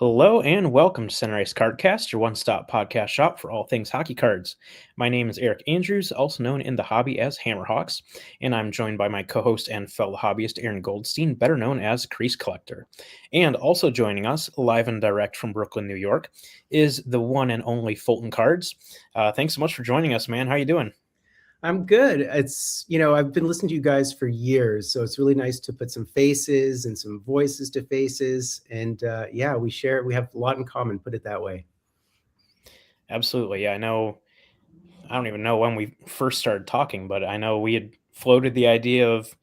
Hello and welcome to Center Ice Cardcast, your one-stop podcast shop for all things hockey cards. My name is Eric Andrews, also known in the hobby as Hammerhawks, and I'm joined by my co-host and fellow hobbyist Aaron Goldstein, better known as Crease Collector. And also joining us, live and direct from Brooklyn, New York, is the one and only Fulton Cards. Thanks so much for joining us, man. How you doing? I'm good. I've been listening to you guys for years, so it's really nice to put some faces and some voices to faces. And we have a lot in common, put it that way. Absolutely. Yeah, I don't even know when we first started talking, but I know we had floated the idea of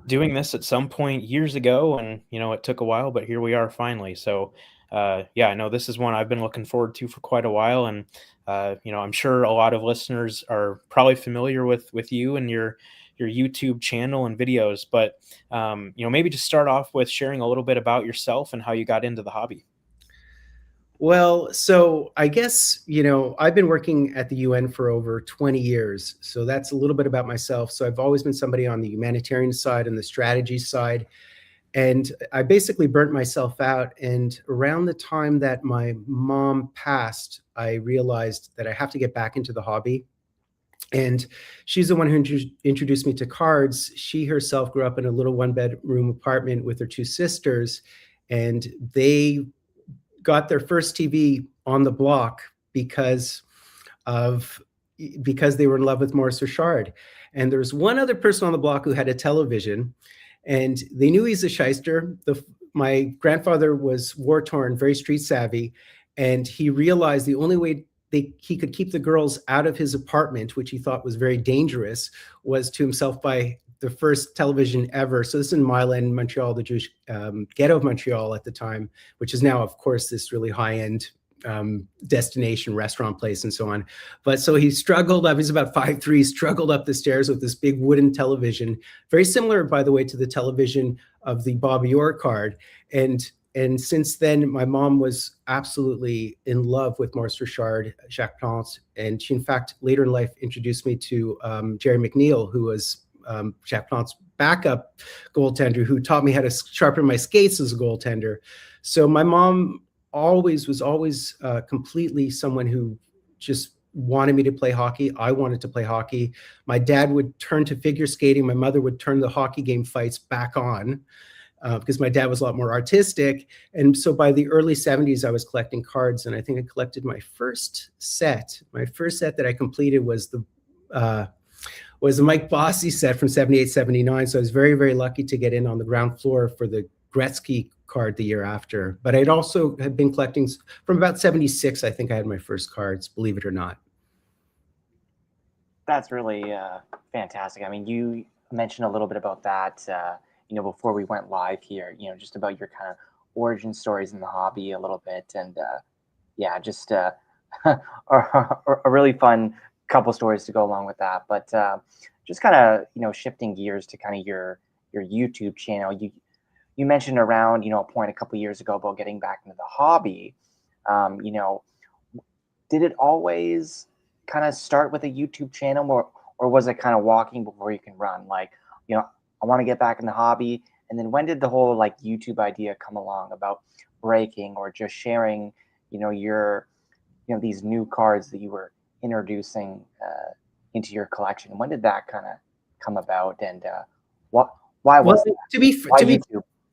doing this at some point years ago, and it took a while, but here we are finally. So I know this is one I've been looking forward to for quite a while, and I'm sure a lot of listeners are probably familiar with you and your YouTube channel and videos, but maybe just start off with sharing a little bit about yourself and how you got into the hobby. Well, so I guess, I've been working at the UN for over 20 years. So that's a little bit about myself. So I've always been somebody on the humanitarian side and the strategy side. And I basically burnt myself out. And around the time that my mom passed, I realized that I have to get back into the hobby. And she's the one who introduced me to cards. She herself grew up in a little one-bedroom apartment with her two sisters, and they got their first TV on the block because they were in love with Maurice Richard. And there's one other person on the block who had a television, and they knew he's a shyster. My grandfather was war-torn, very street savvy, and he realized the only way he could keep the girls out of his apartment, which he thought was very dangerous, was to himself buy the first television ever. So this is in Milan, Montreal, the Jewish ghetto of Montreal at the time, which is now, of course, this really high-end destination restaurant place and so on. But so he struggled up, he's about 5'3", struggled up the stairs with this big wooden television, very similar, by the way, to the television of the Bobby Orr card. And since then, my mom was absolutely in love with Maurice Richard, Jacques Plante, and she, in fact, later in life introduced me to Jerry McNeil, who was Jacques Plante's backup goaltender, who taught me how to sharpen my skates as a goaltender. So my mom was always completely someone who just wanted me to play hockey. I wanted to play hockey. My dad would turn to figure skating. My mother would turn the hockey game fights back on. Because my dad was a lot more artistic. And so by the early 70s, I was collecting cards, and I think I collected my first set. My first set that I completed was the Mike Bossy set from 78, 79. So I was very, very lucky to get in on the ground floor for the Gretzky card the year after. But I'd also had been collecting from about 76. I think I had my first cards, believe it or not. That's really fantastic. I mean, you mentioned a little bit about that, before we went live here, just about your kind of origin stories in the hobby a little bit. And just a really fun couple stories to go along with that. But just kind of, shifting gears to kind of your YouTube channel, you mentioned around, a point a couple years ago about getting back into the hobby. Did it always kind of start with a YouTube channel, or was it kind of walking before you can run? Like, I want to get back in the hobby. And then when did the whole YouTube idea come along about breaking or just sharing, these new cards that you were introducing into your collection? When did that kind of come about? And why was it?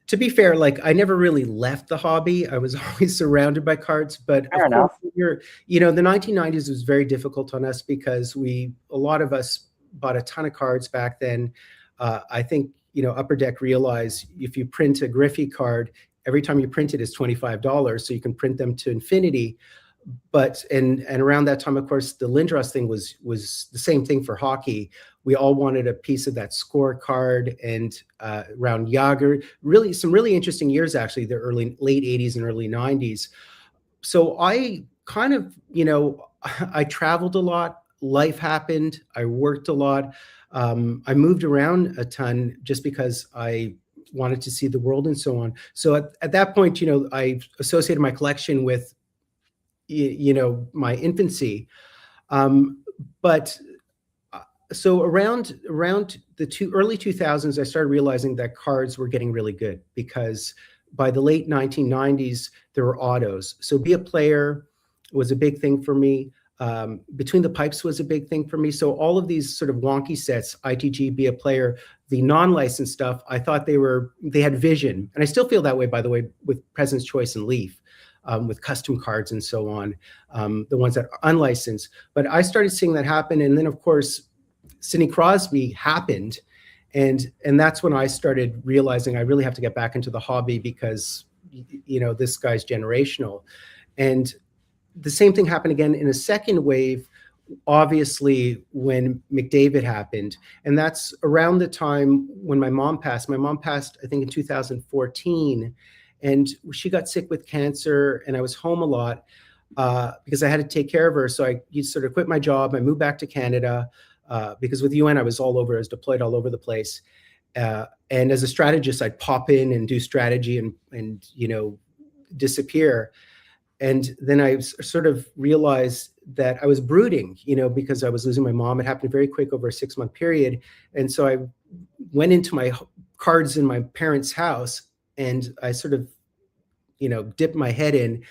To be fair, I never really left the hobby. I was always surrounded by cards, but fair enough. The 1990s was very difficult on us because a lot of us bought a ton of cards back then. I think, Upper Deck realized if you print a Griffey card, every time you print it is $25, so you can print them to infinity. But and around that time, of course, the Lindros thing was the same thing for hockey. We all wanted a piece of that scorecard, and around Yager, some really interesting years, actually, the late 80s and early 90s. So I kind of, I traveled a lot. Life happened. I worked a lot. I moved around a ton just because I wanted to see the world and so on. So at that point, I associated my collection with, my infancy. But so around the early 2000s, I started realizing that cards were getting really good because by the late 1990s, there were autos. So be a player was a big thing for me. Between the Pipes was a big thing for me. So all of these sort of wonky sets, ITG, be a player, the non-licensed stuff, I thought they had vision. And I still feel that way, by the way, with President's Choice and Leaf, with custom cards and so on, the ones that are unlicensed. But I started seeing that happen. And then, of course, Sidney Crosby happened. And that's when I started realizing I really have to get back into the hobby because, you know, this guy's generational. And the same thing happened again in a second wave, obviously, when McDavid happened. And that's around the time when my mom passed. My mom passed, I think, in 2014. And she got sick with cancer, and I was home a lot because I had to take care of her. So I sort of quit my job. I moved back to Canada because with UN, I was all over. I was deployed all over the place. And as a strategist, I'd pop in and do strategy and you know, disappear. And then I sort of realized that I was brooding, you know, because I was losing my mom. It happened very quick over a 6-month period. And so I went into my cards in my parents' house and I sort of, you know, dipped my head in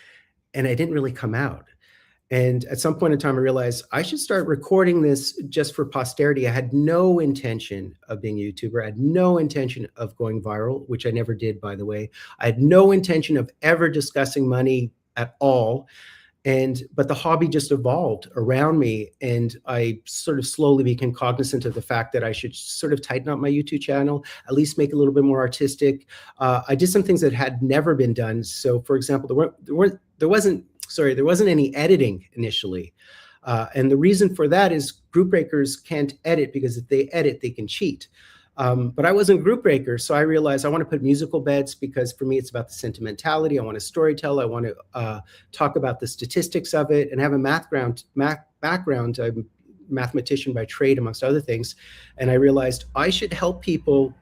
and I didn't really come out. And at some point in time, I realized I should start recording this just for posterity. I had no intention of being a YouTuber. I had no intention of going viral, which I never did, by the way. I had no intention of ever discussing money at all. But the hobby just evolved around me. And I sort of slowly became cognizant of the fact that I should sort of tighten up my YouTube channel, at least make it a little bit more artistic. I did some things that had never been done. So for example, there wasn't any editing initially. And the reason for that is group breakers can't edit because if they edit, they can cheat. But I wasn't a group breaker, so I realized I want to put musical beds because for me it's about the sentimentality. I want to storytell. I want to talk about the statistics of it and have a math background. I'm a mathematician by trade, amongst other things. And I realized I should help people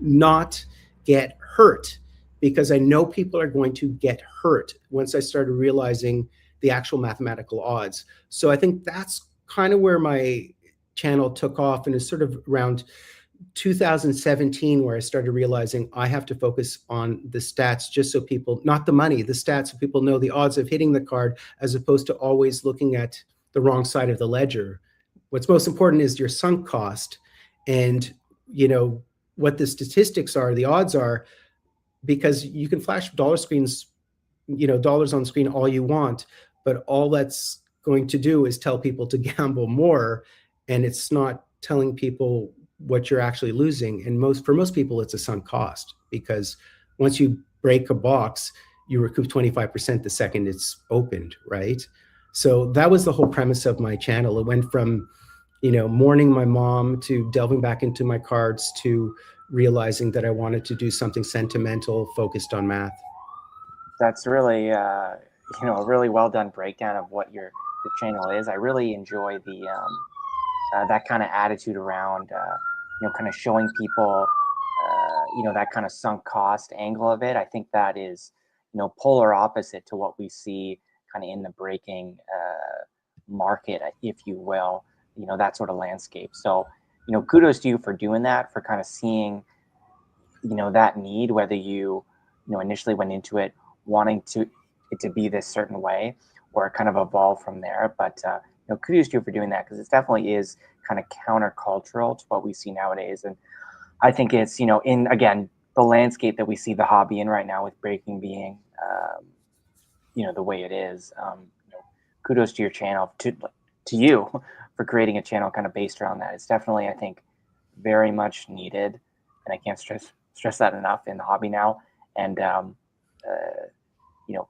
not get hurt because I know people are going to get hurt once I started realizing the actual mathematical odds. So I think that's kind of where my channel took off, and it's sort of around 2017 where I started realizing I have to focus on the stats just so people, not the money, the stats, so people know the odds of hitting the card as opposed to always looking at the wrong side of the ledger. What's most important is your sunk cost and, you know, what the statistics are, the odds are, because you can flash dollar screens, you know, dollars on screen all you want, but all that's going to do is tell people to gamble more, and it's not telling people what you're actually losing. And for most people, it's a sunk cost because once you break a box, you recoup 25% the second it's opened, right? So that was the whole premise of my channel. It went from, you know, mourning my mom to delving back into my cards to realizing that I wanted to do something sentimental focused on math. That's really, you know, a really well done breakdown of what your channel is. I really enjoy the that kind of attitude around, you know, kind of showing people, you know, that kind of sunk cost angle of it. I think that is, you know, polar opposite to what we see kind of in the breaking market, if you will, you know, that sort of landscape. So, you know, kudos to you for doing that, for kind of seeing, you know, that need, whether you know, initially went into it wanting it to be this certain way or it kind of evolved from there. But, you know, kudos to you for doing that because it definitely is kind of countercultural to what we see nowadays. And I think it's, you know, in, again, the landscape that we see the hobby in right now with breaking being, you know, the way it is, you know, kudos to your channel, to you for creating a channel kind of based around that. It's definitely, I think, very much needed. And I can't stress that enough in the hobby now. And, you know,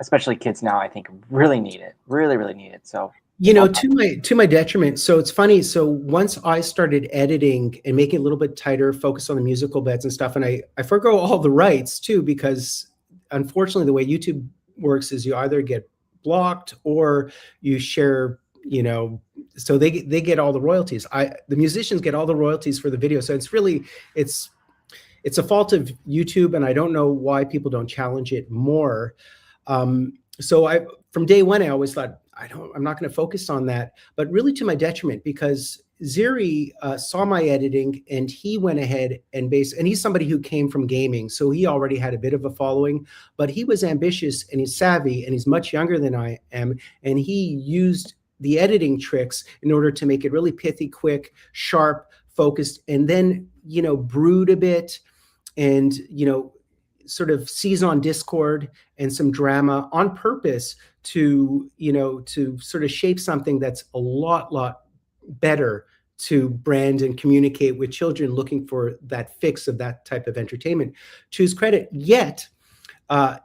especially kids now, I think really need it, really need it. So, you know, to my detriment. So it's funny. So once I started editing and making it a little bit tighter, focus on the musical beds and stuff, and I forgo all the rights too, because unfortunately the way YouTube works is you either get blocked or you share, you know, so they get all the royalties. The musicians get all the royalties for the video. So it's really, it's a fault of YouTube, and I don't know why people don't challenge it more. So from day one, I always thought I'm not going to focus on that, but really to my detriment, because Ziri saw my editing and he went ahead and and he's somebody who came from gaming, so he already had a bit of a following, but he was ambitious and he's savvy and he's much younger than I am, and he used the editing tricks in order to make it really pithy, quick, sharp, focused, and then, brood a bit and, sort of season on discord and some drama on purpose to sort of shape something that's a lot better to brand and communicate with children looking for that fix of that type of entertainment. To his credit, yet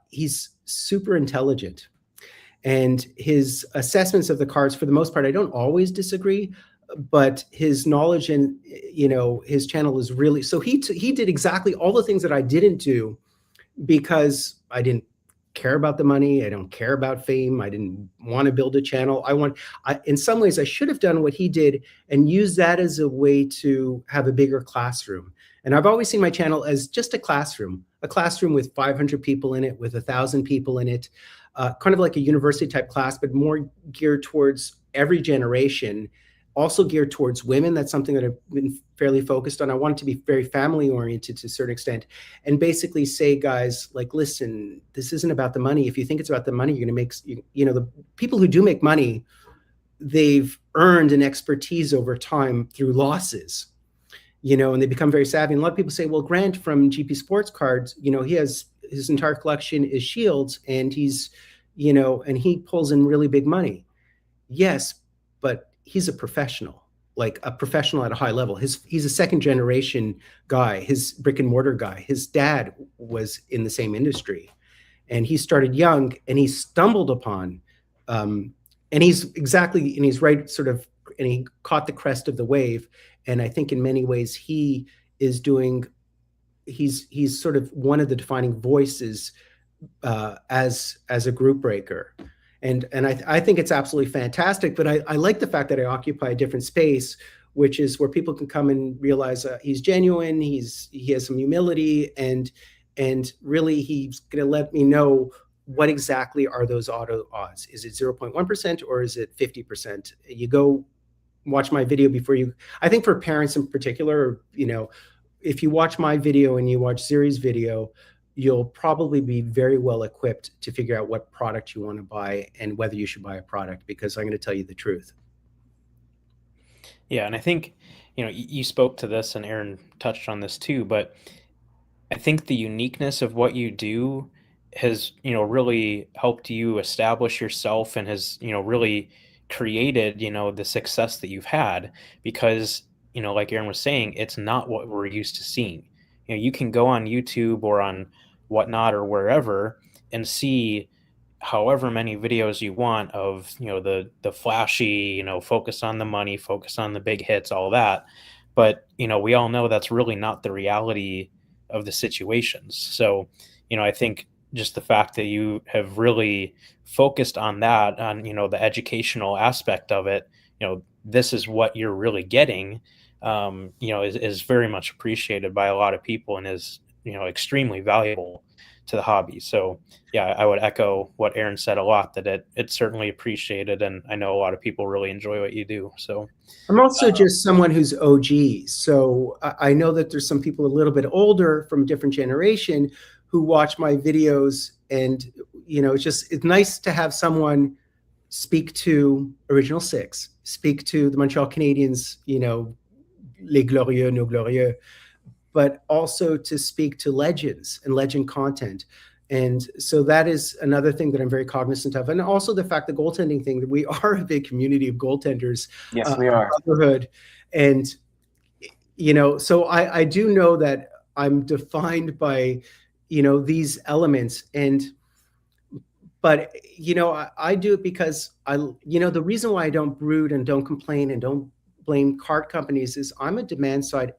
he's super intelligent, and his assessments of the cards, for the most part, I don't always disagree, but his knowledge and his channel is really, so he did exactly all the things that I didn't do, because I didn't care about the money. I don't care about fame. I didn't want to build a channel. In some ways, I should have done what he did and used that as a way to have a bigger classroom. And I've always seen my channel as just a classroom with 500 people in it, with 1,000 people in it, kind of like a university type class, but more geared towards every generation. Also geared towards women. That's something that I've been fairly focused on. I want it to be very family oriented to a certain extent, and basically say, guys, like, listen, this isn't about the money. If you think it's about the money, you're going to make, the people who do make money, they've earned an expertise over time through losses, and they become very savvy. And a lot of people say, well, Grant from GP Sports Cards, he has his entire collection is shields, and he's, and he pulls in really big money. Yes, but he's a professional, like a professional at a high level. He's a second generation guy, his brick and mortar guy. His dad was in the same industry, and he started young, and he stumbled upon, and he's right sort of, and he caught the crest of the wave. And I think in many ways he is he's sort of one of the defining voices as a group breaker. And I think it's absolutely fantastic, but I like the fact that I occupy a different space, which is where people can come and realize he's genuine, he has some humility, and really he's going to let me know what exactly are those auto odds. Is it 0.1% or is it 50%? You go watch my video before I think for parents in particular, if you watch my video and you watch Ziri's video, you'll probably be very well equipped to figure out what product you want to buy and whether you should buy a product, because I'm going to tell you the truth. Yeah, and I think, you spoke to this and Aaron touched on this too, but I think the uniqueness of what you do has, really helped you establish yourself and has, really created, the success that you've had, because, like Aaron was saying, it's not what we're used to seeing. You can go on YouTube or on whatnot or wherever and see however many videos you want of, the flashy, focus on the money, focus on the big hits, all that. But, we all know that's really not the reality of the situations. So, I think just the fact that you have really focused on that, on, the educational aspect of it, this is what you're really getting, is very much appreciated by a lot of people and is, extremely valuable to the hobby. So yeah, I would echo what Aaron said a lot, that it's certainly appreciated. And I know a lot of people really enjoy what you do. So I'm also just someone who's OG. So I know that there's some people a little bit older from a different generation who watch my videos, and, it's nice to have someone speak to Original Six, speak to the Montreal Canadiens, les glorieux, nos glorieux, but also to speak to legends and legend content. And so that is another thing that I'm very cognizant of. And also the fact, the goaltending thing, that we are a big community of goaltenders. Yes, we are. Brotherhood. And, so I do know that I'm defined by, these elements. But, I do it because the reason why I don't brood and don't complain and don't blame card companies is I'm a demand side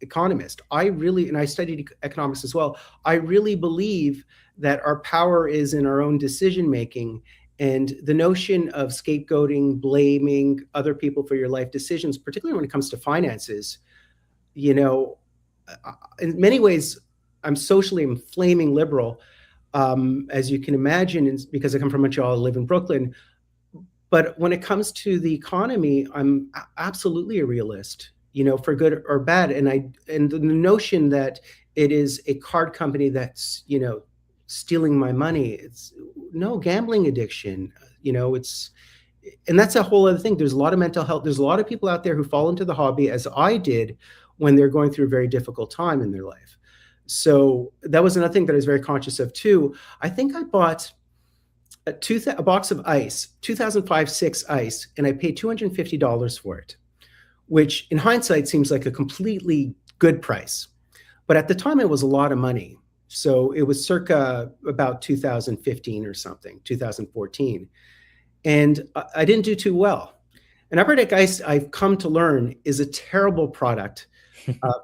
economist. And I studied economics as well. I really believe that our power is in our own decision making, and the notion of scapegoating, blaming other people for your life decisions, particularly when it comes to finances, in many ways, I'm flaming liberal, as you can imagine, because I come from Montreal, I live in Brooklyn. But when it comes to the economy, I'm absolutely a realist, for good or bad. And the notion that it is a card company that's, stealing my money, it's no gambling addiction. It's and that's a whole other thing. There's a lot of mental health. There's a lot of people out there who fall into the hobby, as I did, when they're going through a very difficult time in their life. So that was another thing that I was very conscious of too. I think I bought a box of ice, 2005-6 ice, and I paid $250 for it, which in hindsight seems like a completely good price. But at the time, it was a lot of money. So it was circa about 2015 or something, 2014. And I didn't do too well. And Upper Deck Ice, I've come to learn, is a terrible product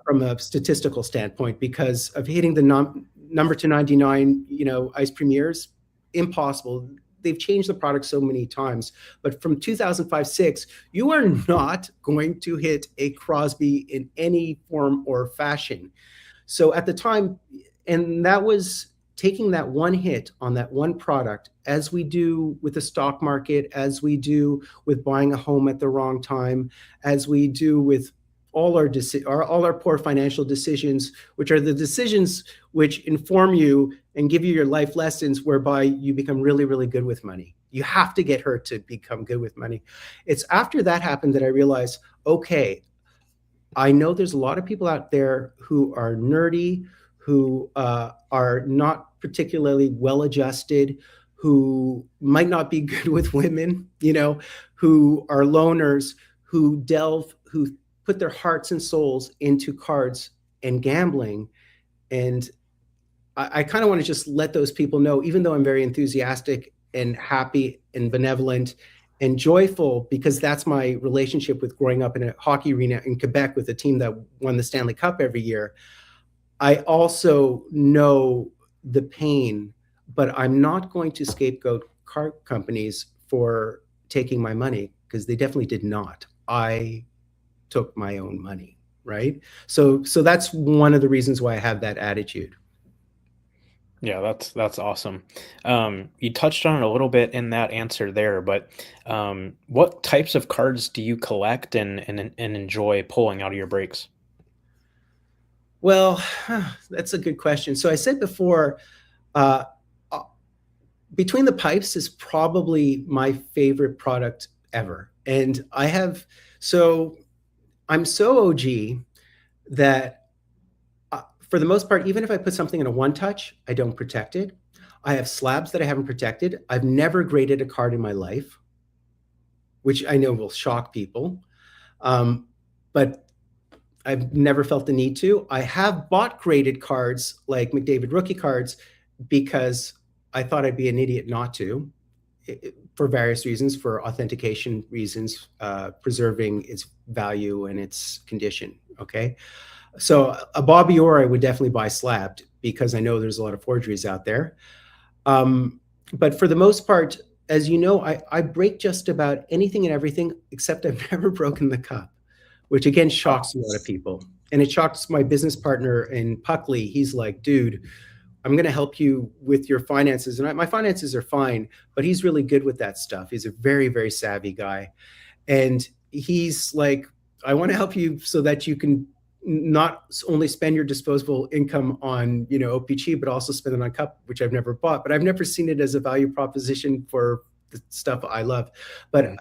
from a statistical standpoint because of hitting the number to 99, ice premieres. Impossible. They've changed the product so many times. But from 2005-6, you are not going to hit a Crosby in any form or fashion. So at the time, and that was taking that one hit on that one product, as we do with the stock market, as we do with buying a home at the wrong time, as we do with all our poor financial decisions, which are the decisions which inform you and give you your life lessons, whereby you become really, really good with money. You have to get hurt to become good with money. It's after that happened that I realized, okay, I know there's a lot of people out there who are nerdy, who are not particularly well-adjusted, who might not be good with women, who are loners, who put their hearts and souls into cards and gambling. And I kind of want to just let those people know, even though I'm very enthusiastic and happy and benevolent and joyful, because that's my relationship with growing up in a hockey arena in Quebec with a team that won the Stanley Cup every year. I also know the pain, but I'm not going to scapegoat card companies for taking my money, because they definitely did not. I took my own money, right? So that's one of the reasons why I have that attitude. Yeah, that's awesome. You touched on it a little bit in that answer there, but what types of cards do you collect and enjoy pulling out of your breaks? Well, that's a good question. So I said before, uh, Between the Pipes is probably my favorite product ever. And I'm so OG that for the most part, even if I put something in a one touch, I don't protect it. I have slabs that I haven't protected. I've never graded a card in my life, which I know will shock people. But I've never felt the need to. I have bought graded cards like McDavid rookie cards because I thought I'd be an idiot not to, for various reasons, for authentication reasons, preserving its value and its condition. Okay. So a Bobby Orr I would definitely buy slabbed because I know there's a lot of forgeries out there. But for the most part, as you know, I break just about anything and everything, except I've never broken the cup, which again shocks a lot of people. And it shocks my business partner in Puckley. He's like, dude, I'm going to help you with your finances. And my finances are fine, but he's really good with that stuff. He's a very, very savvy guy. And he's like, I want to help you so that you can not only spend your disposable income on, O-Pee-Chee, but also spend it on cup, which I've never bought, but I've never seen it as a value proposition for the stuff I love. But,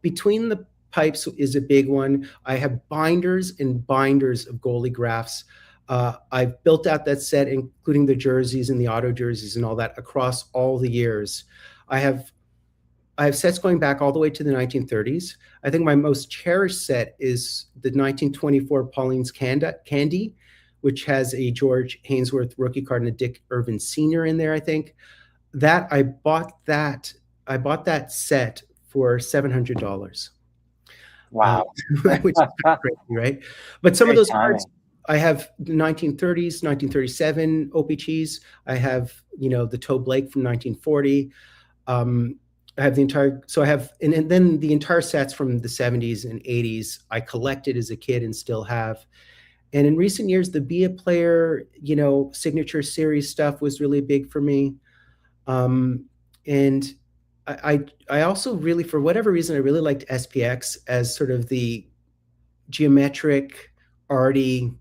Between the Pipes is a big one. I have binders and binders of goalie graphs. I've built out that set, including the jerseys and the auto jerseys and all that, across all the years. I have sets going back all the way to the 1930s. I think my most cherished set is the 1924 Pauline's Candy, which has a George Hainsworth rookie card and a Dick Irvin Sr. in there, I think. I bought that set for $700. Wow. Which is crazy, right? But some Great of those timing. cards, I have 1930s, 1937 O-Pee-Chees. I have, the Toe Blake from 1940. I have and then the entire sets from the 70s and 80s I collected as a kid and still have. And in recent years, the Be a Player, signature series stuff was really big for me. And I also really, for whatever reason, I really liked SPX as sort of the geometric, arty,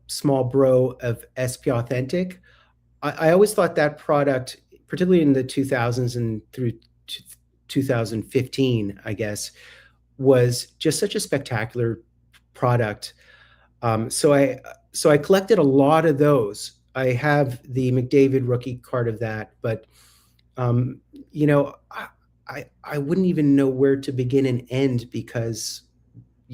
small bro of SP Authentic. I always thought that product, particularly in the 2000s and through 2015, I guess, was just such a spectacular product. So I collected a lot of those. I have the McDavid rookie card of that, but um, you know, I wouldn't even know where to begin and end because,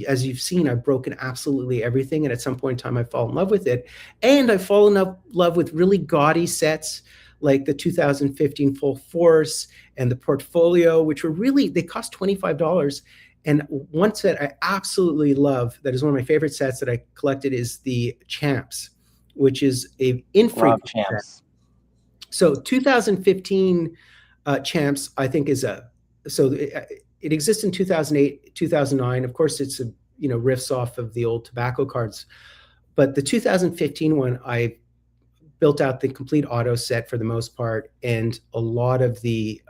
as you've seen, I've broken absolutely everything, and at some point in time, I fall in love with it, and I've fallen in love with really gaudy sets like the 2015 Full Force and the Portfolio, which were really, they cost $25. And one set I absolutely love, that is one of my favorite sets that I collected, is the Champs, which is a infrequent set. Champs. So 2015 Champs, I think, it exists in 2008, 2009. Of course, it's riffs off of the old tobacco cards, but the 2015 one, I built out the complete auto set for the most part, and a lot of the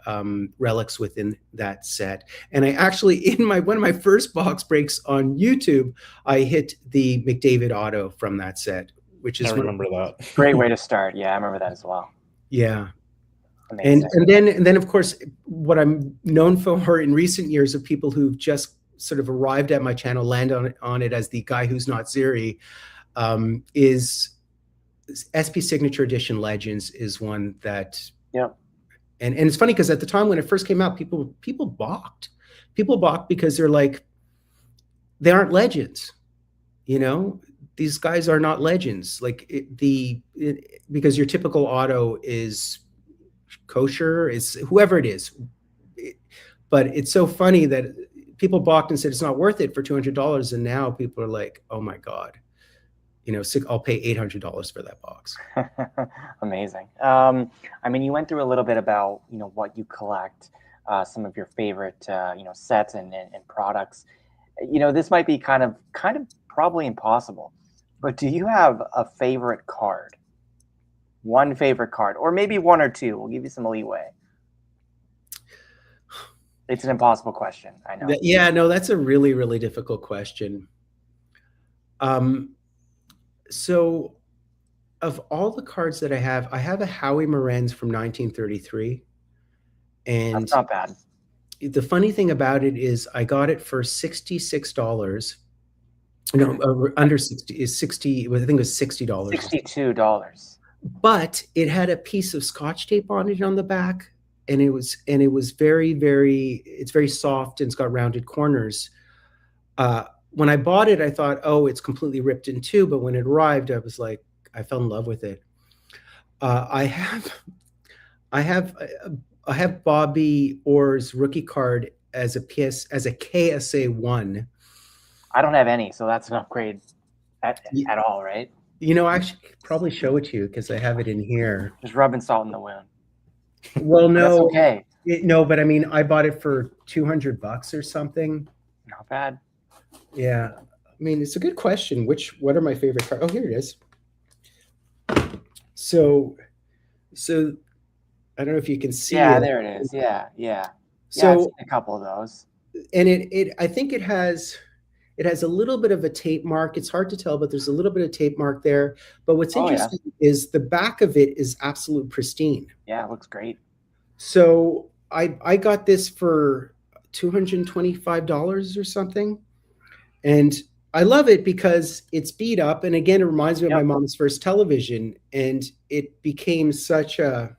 relics within that set. And I actually, in one of my first box breaks on YouTube, I hit the McDavid auto from that set, which is, I remember that. Great way to start. Yeah, I remember that as well. Yeah. Amazing. And then of course, what I'm known for in recent years of people who've just sort of arrived at my channel, land on it as the guy who's not Ziri, is SP Signature Edition Legends is one that, yeah. And it's funny because at the time when it first came out, people balked. People balked because they're like, they aren't legends, These guys are not legends. Like because your typical auto is kosher, is whoever it is. But it's so funny that people balked and said it's not worth it for $200, and now people are like, oh my God, I'll pay $800 for that box. Amazing. I mean, you went through a little bit about what you collect, some of your favorite sets and products. This might be kind of probably impossible, but do you have a favorite card? One favorite card, or maybe one or two. We'll give you some leeway. It's an impossible question, I know. Yeah, no, that's a really, really difficult question. So of all the cards that I have a Howie Morenz from 1933. And that's not bad. The funny thing about it is I got it for $66. No, under 60 is 60. I think it was $60. $62. But it had a piece of Scotch tape on it on the back, and it was very, very, it's very soft and it's got rounded corners. When I bought it, I thought, oh, it's completely ripped in two. But when it arrived, I was like, I fell in love with it. I have Bobby Orr's rookie card as a KSA 1. I don't have any, so that's an upgrade at all, right? I should probably show it to you because I have it in here. Just rubbing salt in the wound. Well, no, that's okay. No, but I mean, I bought it for $200 or something. Not bad. Yeah, I mean, it's a good question. What are my favorite cards? Oh, here it is. So I don't know if you can see. Yeah, it. there it is. Yeah. So I've seen a couple of those. And I think it has a little bit of a tape mark. It's hard to tell, but there's a little bit of tape mark there. But what's interesting is the back of it is absolute pristine. Yeah, it looks great. So I got this for $225 or something. And I love it because it's beat up. And again, it reminds me of my mom's first television. And it became the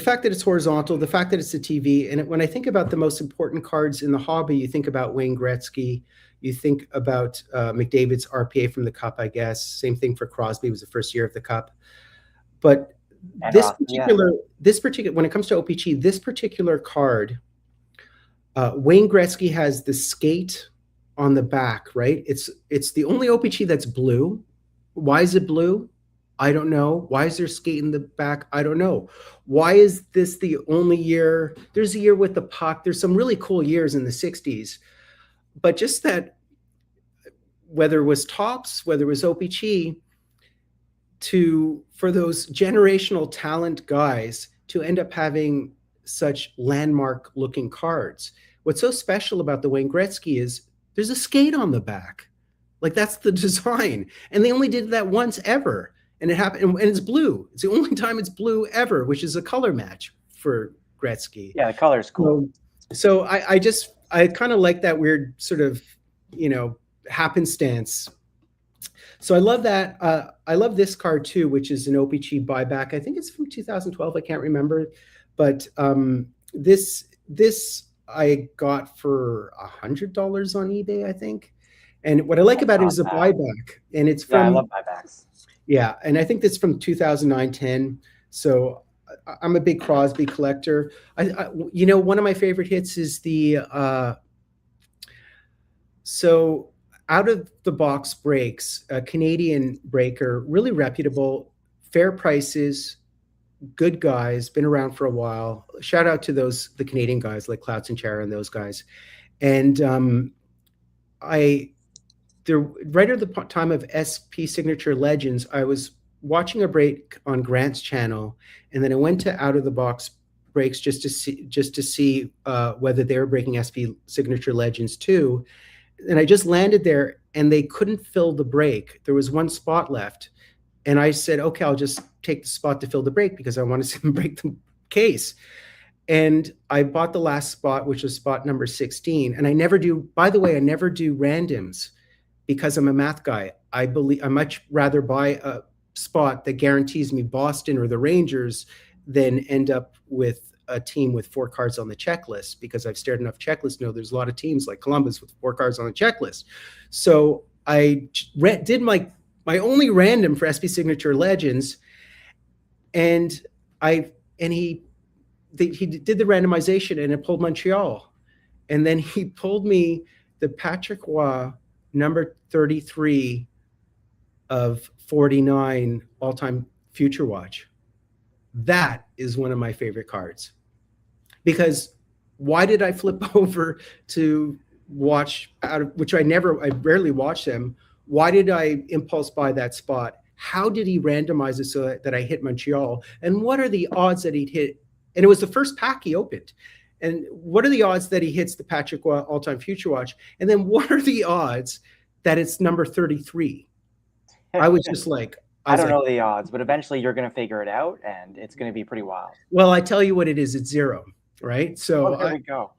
fact that it's horizontal, the fact that it's a TV. And when I think about the most important cards in the hobby, you think about Wayne Gretzky, you think about McDavid's RPA from the Cup, I guess. Same thing for Crosby, it was the first year of the Cup. But this particular, when it comes to O-Pee-Chee, this particular card, Wayne Gretzky has the skate on the back, right? It's the only O-Pee-Chee that's blue. Why is it blue? I don't know. Why is there skate in the back? I don't know. Why is this the only year? There's a year with the puck. There's some really cool years in the 60s. But just that, whether it was Topps, whether it was O-Pee-Chee, for those generational talent guys to end up having such landmark looking cards. What's so special about the Wayne Gretzky is there's a skate on the back. Like, that's the design. And they only did that once ever. And it happened, and it's blue. It's the only time it's blue ever, which is a color match for Gretzky. Yeah, the color is cool. So I kind of like that weird sort of, you know, happenstance. So I love that. I love this card too, which is an O-Pee-Chee buyback. I think it's from 2012. I can't remember, but this I got for $100 on eBay, I think. And what I like about it is a buyback, and it's from. Yeah, I love buybacks. Yeah, and I think that's from 2009-10. So I'm a big Crosby collector. You know, one of my favorite hits is the so out of the box breaks, a Canadian breaker, really reputable, fair prices, good guys, been around for a while. Shout out to the Canadian guys like Clouts and Chara and those guys. And right at the time of SP Signature Legends, I was watching a break on Grant's channel, and then I went to Out of the Box Breaks just to see whether they were breaking SP Signature Legends too. And I just landed there, and they couldn't fill the break. There was one spot left, and I said, "Okay, I'll just take the spot to fill the break because I want to see them break the case." And I bought the last spot, which was spot number 16. And I never do. By the way, I never do randoms, because I'm a math guy. I much rather buy a spot that guarantees me Boston or the Rangers than end up with a team with 4 cards on the checklist, because I've stared enough checklists. No, there's a lot of teams like Columbus with 4 cards on the checklist. So I did my only random for SP Signature Legends, and he did the randomization, and it pulled Montreal, and then he pulled me the Patrick Roy number 33 of 49 all-time Future Watch. That is one of my favorite cards. Because why did I flip over to watch which I rarely watch them. Why did I impulse buy that spot? How did he randomize it so that I hit Montreal? And what are the odds that he'd hit? And it was the first pack he opened. And what are the odds that he hits the Patrick Roy all-time Future Watch? And then what are the odds that it's number 33? I was just like, I don't know the odds, but eventually you're going to figure it out, and it's going to be pretty wild. Well, I tell you what it is. It's 0, right? So there we go.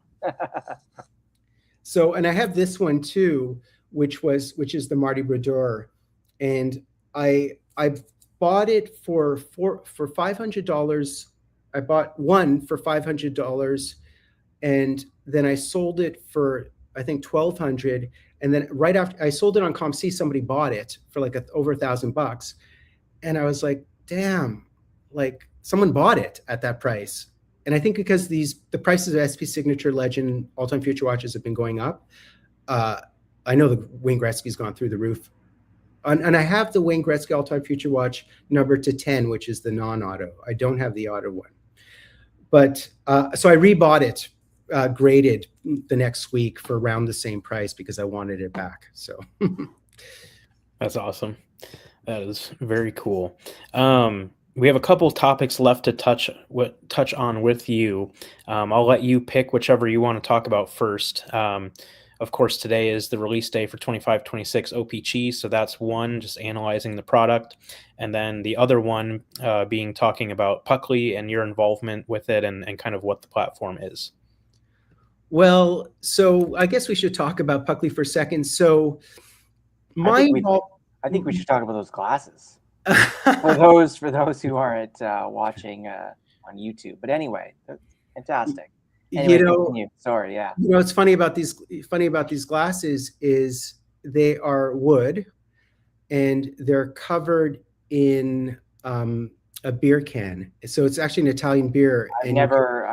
So, and I have this one too, which is the Marty Brodeur, and I bought it for $500. I bought one for $500, and then I sold it for, I think, $1,200. And then right after I sold it on ComC, somebody bought it for like over $1,000. And I was like, damn, like someone bought it at that price. And I think because the prices of SP Signature Legend all-time Future Watches have been going up, I know the Wayne Gretzky's gone through the roof. And I have the Wayne Gretzky all-time Future Watch number to 10, which is the non-auto. I don't have the auto one. But so I rebought it, graded the next week for around the same price because I wanted it back. So that's awesome. That is very cool. We have a couple topics left to touch on with you. I'll let you pick whichever you want to talk about first. Of course, today is the release day for 2526 O-Pee-Chee, so that's one, just analyzing the product, and then the other one being talking about Puckley and your involvement with it and kind of what the platform is. Well, so I guess we should talk about Puckley for a second. So I think we should talk about those glasses for those who aren't watching on YouTube. But anyway, fantastic. Anyway, continue. Sorry, yeah. You know, what's funny about these glasses is they are wood, and they're covered in a beer can. So it's actually an Italian beer. I've never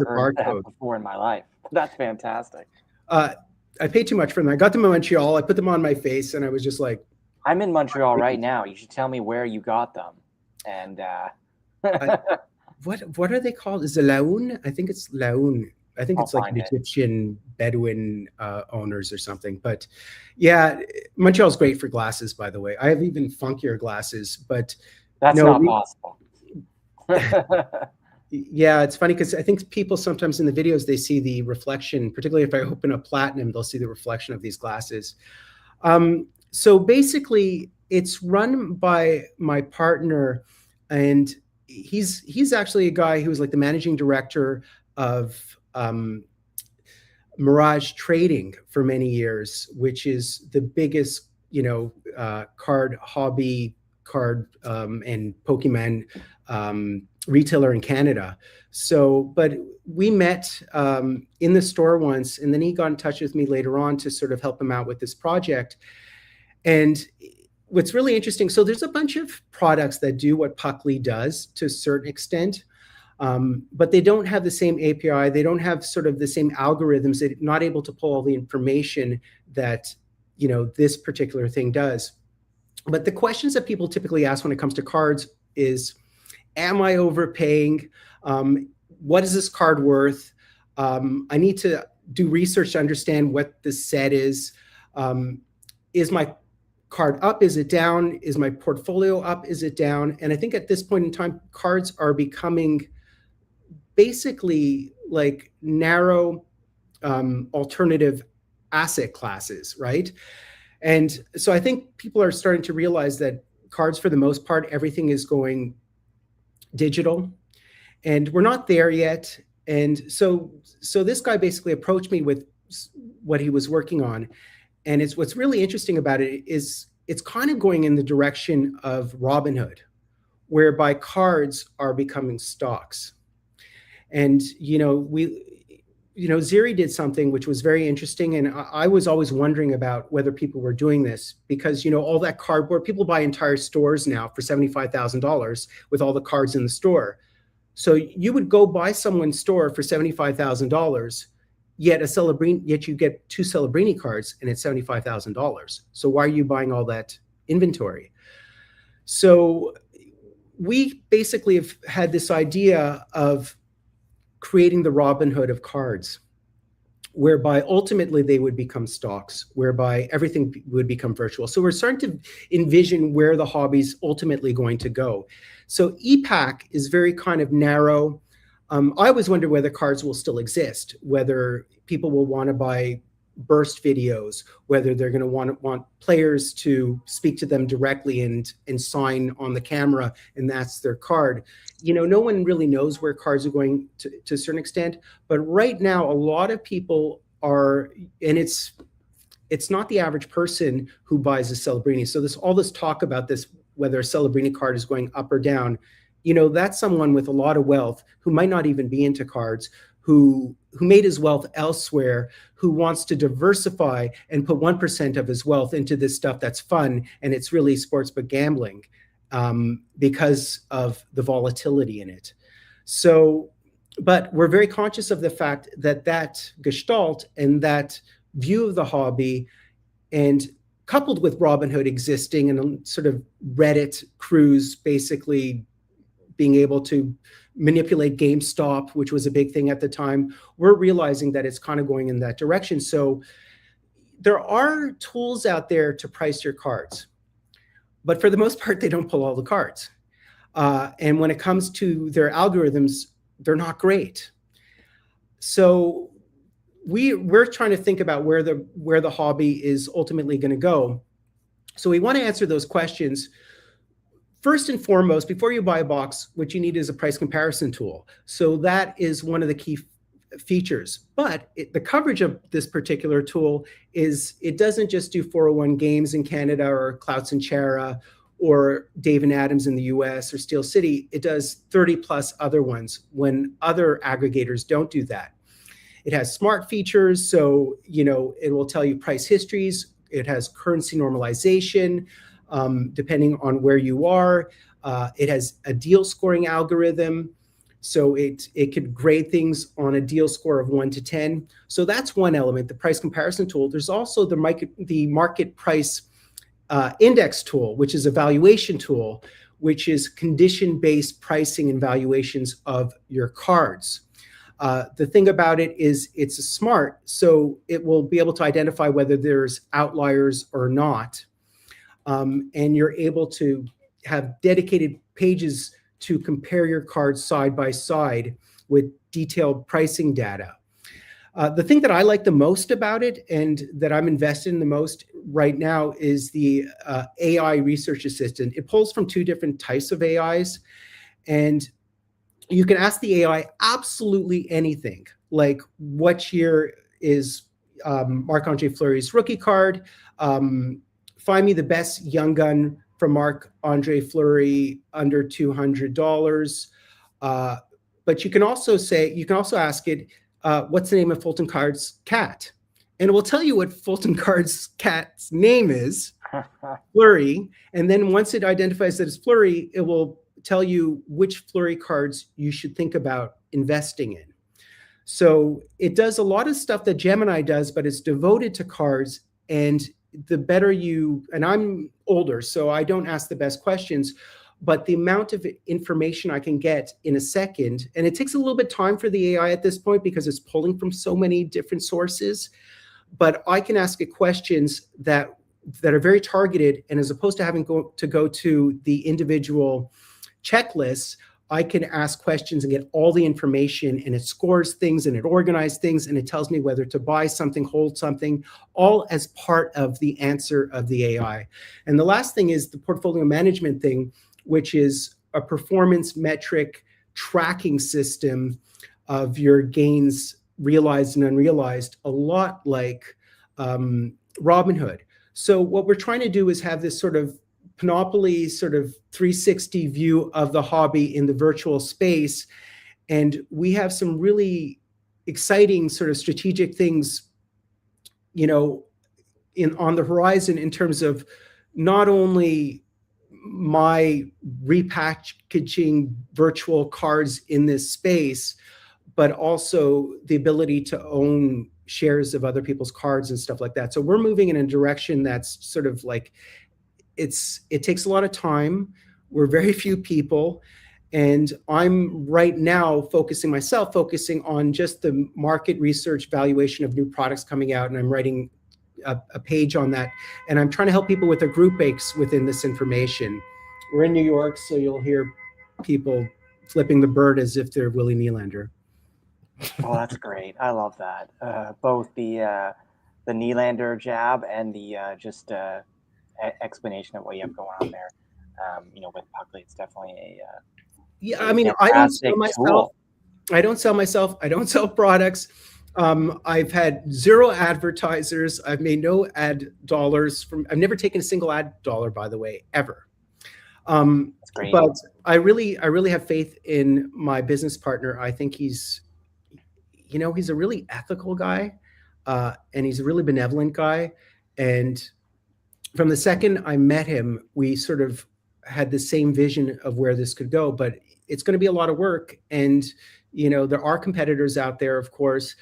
heard that before in my life. That's fantastic. I paid too much for them. I got them in Montreal. I put them on my face, and I was just like, I'm in Montreal right now. You should tell me where you got them. And what are they called? Is it Laoun? I think it's Laoun. I think it's like an Egyptian Bedouin owners or something. But yeah, Montreal's great for glasses, by the way. I have even funkier glasses, but that's not possible. Yeah, it's funny because I think people sometimes in the videos, they see the reflection, particularly if I open up Platinum, they'll see the reflection of these glasses. So basically, it's run by my partner, and he's actually a guy who's like the managing director of Mirage Trading for many years, which is the biggest, card hobby card and Pokemon retailer in Canada. So, but we met in the store once, and then he got in touch with me later on to sort of help him out with this project. And what's really interesting, so there's a bunch of products that do what Puckley does to a certain extent, but they don't have the same API. They don't have sort of the same algorithms. They're not able to pull all the information that, this particular thing does. But the questions that people typically ask when it comes to cards is, am I overpaying? What is this card worth? I need to do research to understand what the set is. Is my card up? Is it down? Is my portfolio up? Is it down? And I think at this point in time, cards are becoming basically like narrow alternative asset classes, right? And so I think people are starting to realize that cards, for the most part, everything is going digital, and we're not there yet. And so this guy basically approached me with what he was working on. And what's really interesting about it is it's kind of going in the direction of Robinhood, whereby cards are becoming stocks. And, Ziri did something which was very interesting. And I was always wondering about whether people were doing this because, all that cardboard, people buy entire stores now for $75,000 with all the cards in the store. So you would go buy someone's store for $75,000, yet you get 2 Celebrini cards and it's $75,000. So why are you buying all that inventory? So we basically have had this idea of creating the Robinhood of cards, whereby ultimately they would become stocks, whereby everything would become virtual. So we're starting to envision where the hobby's ultimately going to go. So EPAC is very kind of narrow. I always wonder whether cards will still exist, whether people will want to buy burst videos, whether they're going to want players to speak to them directly and sign on the camera, and that's their card. No one really knows where cards are going to a certain extent, but right now a lot of people are, and it's not the average person who buys a Celebrini. So all this talk about this, whether a Celebrini card is going up or down, that's someone with a lot of wealth who might not even be into cards, who made his wealth elsewhere, who wants to diversify and put 1% of his wealth into this stuff that's fun, and it's really sportsbook gambling because of the volatility in it. So, but we're very conscious of the fact that gestalt and that view of the hobby, and coupled with Robinhood existing and a sort of Reddit crews basically being able to manipulate GameStop, which was a big thing at the time, we're realizing that it's kind of going in that direction. So there are tools out there to price your cards, but for the most part, they don't pull all the cards. And when it comes to their algorithms, they're not great. So we're trying to think about where the hobby is ultimately going to go. So we want to answer those questions. First and foremost, before you buy a box, what you need is a price comparison tool. So that is one of the key features. But the coverage of this particular tool is it doesn't just do 401 Games in Canada or Clouts and Chara or Dave and Adams in the US or Steel City. It does 30 plus other ones when other aggregators don't do that. It has smart features, so it will tell you price histories. It has currency normalization, depending on where you are. It has a deal scoring algorithm, so it could grade things on a deal score of 1 to 10. So that's one element, the price comparison tool. There's also the market price index tool, which is a valuation tool, which is condition-based pricing and valuations of your cards. The thing about it is it's smart, so it will be able to identify whether there's outliers or not. And you're able to have dedicated pages to compare your cards side by side with detailed pricing data. The thing that I like the most about it and that I'm invested in the most right now is the AI research assistant. It pulls from two different types of AIs, and you can ask the AI absolutely anything, like what year is Marc-Andre Fleury's rookie card? Find me the best young gun from Marc-Andre Fleury under $200. But you can also ask it, what's the name of Fulton Cards' cat? And it will tell you what Fulton Cards' cat's name is, Fleury. And then once it identifies that it's Fleury, it will tell you which Fleury cards you should think about investing in. So it does a lot of stuff that Gemini does, but it's devoted to cards. And the better and I'm older, so I don't ask the best questions, but the amount of information I can get in a second, and it takes a little bit of time for the AI at this point because it's pulling from so many different sources, but I can ask it questions that are very targeted, and as opposed to having to go to the individual checklists, I can ask questions and get all the information, and it scores things and it organizes things, and it tells me whether to buy something, hold something, all as part of the answer of the AI. And the last thing is the portfolio management thing, which is a performance metric tracking system of your gains, realized and unrealized, a lot like Robinhood. So what we're trying to do is have this sort of Monopoly sort of 360 view of the hobby in the virtual space. And we have some really exciting sort of strategic things, on the horizon in terms of not only my repackaging virtual cards in this space, but also the ability to own shares of other people's cards and stuff like that. So we're moving in a direction that's sort of like, it takes a lot of time. We're very few people. And I'm right now focusing on just the market research valuation of new products coming out. And I'm writing a page on that. And I'm trying to help people with their group bakes within this information. We're in New York, so you'll hear people flipping the bird as if they're Willie Nylander. Oh, that's great. I love that. Both the Nylander jab and the explanation of what you have going on there. With Puckley, it's definitely I don't sell myself. I don't sell products. I've had zero advertisers. I've made no ad dollars I've never taken a single ad dollar, by the way, ever. That's great. But I really have faith in my business partner. I think he's a really ethical guy, and he's a really benevolent guy. And from the second I met him, we sort of had the same vision of where this could go, but it's going to be a lot of work. And, there are competitors out there, of course,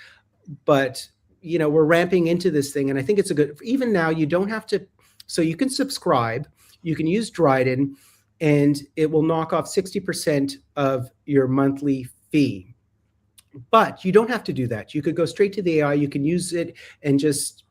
but, we're ramping into this thing. And I think it's even now, you don't have to, so you can subscribe, you can use Dryden, and it will knock off 60% of your monthly fee. But you don't have to do that. You could go straight to the AI. You can use it and just,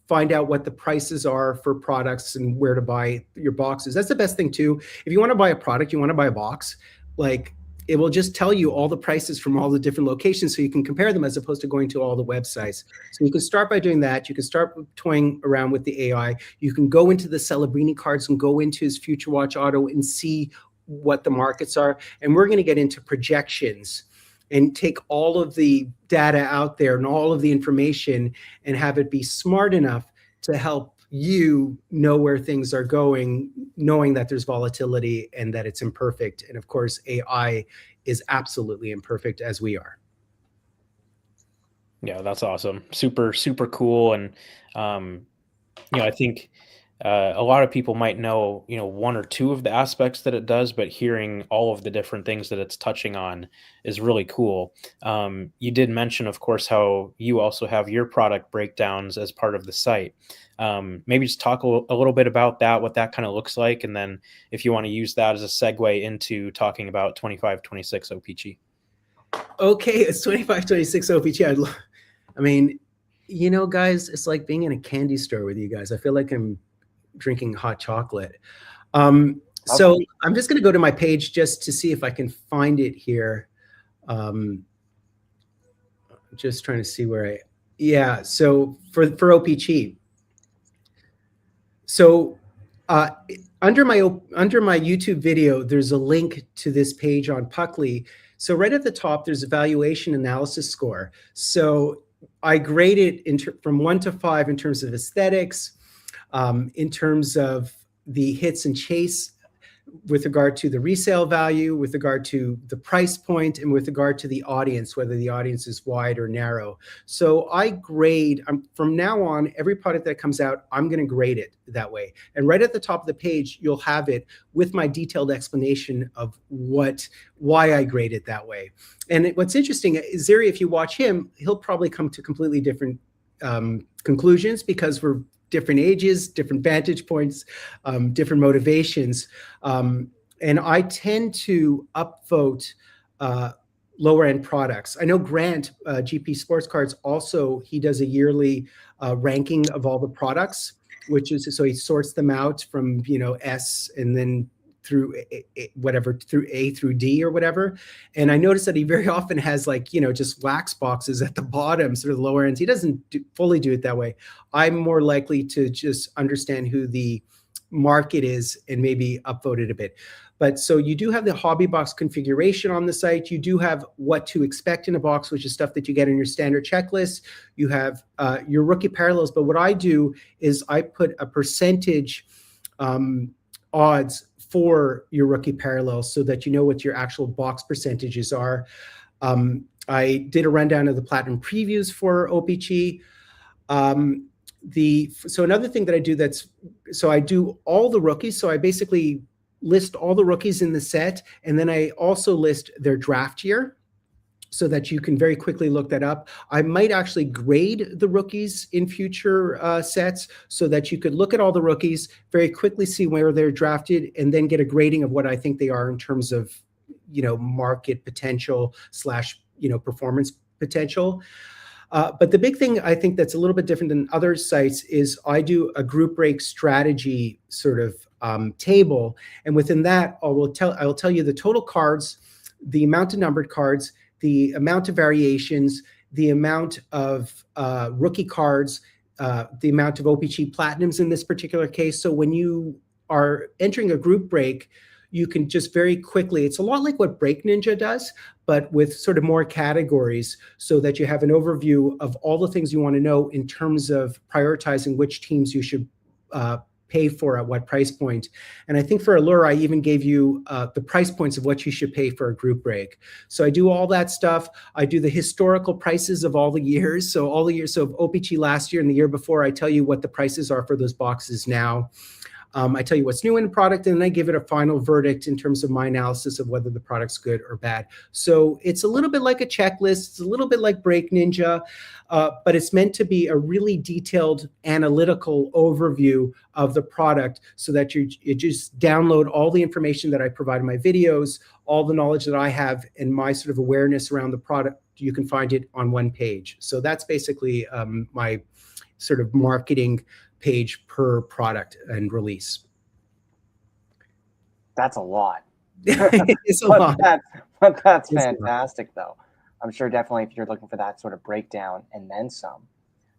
find out what the prices are for products and where to buy your boxes. That's the best thing too. If you want to buy a product, you want to buy a box, like it will just tell you all the prices from all the different locations so you can compare them as opposed to going to all the websites. So you can start by doing that. You can start toying around with the AI. You can go into the Celebrini cards and go into his Future Watch Auto and see what the markets are. And we're going to get into projections and take all of the data out there and all of the information and have it be smart enough to help you know where things are going, knowing that there's volatility and that it's imperfect. And of course, AI is absolutely imperfect as we are. Yeah, that's awesome. Super, super cool. And, I think a lot of people might know, one or two of the aspects that it does, but hearing all of the different things that it's touching on is really cool. You did mention, of course, how you also have your product breakdowns as part of the site. Maybe just talk a little bit about that, what that kind of looks like. And then if you want to use that as a segue into talking about 2526 O-Pee-Chee. Okay, it's 2526 O-Pee-Chee. I mean, guys, it's like being in a candy store with you guys. I feel like I'm drinking hot chocolate. So I'm just going to go to my page just to see if I can find it here. Just trying to see where yeah. So for O-Pee-Chee. So under my YouTube video, there's a link to this page on Puckly. So right at the top, there's a valuation analysis score. So I grade it from 1 to 5 in terms of aesthetics, in terms of the hits and chase, with regard to the resale value, with regard to the price point, and with regard to the audience, whether the audience is wide or narrow. So I grade, from now on, every product that comes out, I'm going to grade it that way. And right at the top of the page, you'll have it with my detailed explanation of why I grade it that way. And what's interesting is, Zeri, if you watch him, he'll probably come to completely different conclusions, because we're different ages, different vantage points, different motivations. And I tend to upvote lower end products. I know Grant, GP Sports Cards, also, he does a yearly ranking of all the products, which is, so he sorts them out from, S and then through through A through D or whatever. And I noticed that he very often has just wax boxes at the bottom, sort of the lower ends. He doesn't fully do it that way. I'm more likely to just understand who the market is and maybe upvote it a bit. But so you do have the hobby box configuration on the site. You do have what to expect in a box, which is stuff that you get in your standard checklist. You have your rookie parallels. But what I do is I put a percentage odds for your rookie parallels, so that you know what your actual box percentages are. I did a rundown of the platinum previews for O-Pee-Chee. So another thing that I do, so I do all the rookies. So I basically list all the rookies in the set, and then I also list their draft year, so that you can very quickly look that up. I might actually grade the rookies in future sets, so that you could look at all the rookies, very quickly see where they're drafted, and then get a grading of what I think they are in terms of, market potential / performance potential. But the big thing I think that's a little bit different than other sites is I do a group break strategy sort of table. And within that, I will tell you the total cards, the amount of numbered cards, the amount of variations, the amount of rookie cards, the amount of O-Pee-Chee platinums in this particular case. So when you are entering a group break, you can just very quickly, it's a lot like what Break Ninja does, but with sort of more categories, so that you have an overview of all the things you want to know in terms of prioritizing which teams you should pay for at what price point. And I think for Allure, I even gave you the price points of what you should pay for a group break. So I do all that stuff. I do the historical prices of all the years. So all the years, so of O-Pee-Chee last year and the year before, I tell you what the prices are for those boxes now. I tell you what's new in the product, and then I give it a final verdict in terms of my analysis of whether the product's good or bad. So it's a little bit like a checklist. It's a little bit like Break Ninja, but it's meant to be a really detailed analytical overview of the product, so that you just download all the information that I provide in my videos, all the knowledge that I have, and my sort of awareness around the product. You can find it on one page. So that's basically my sort of marketing page per product and release. That's a lot. It's a lot. That's fantastic, though. I'm sure definitely if you're looking for that sort of breakdown and then some,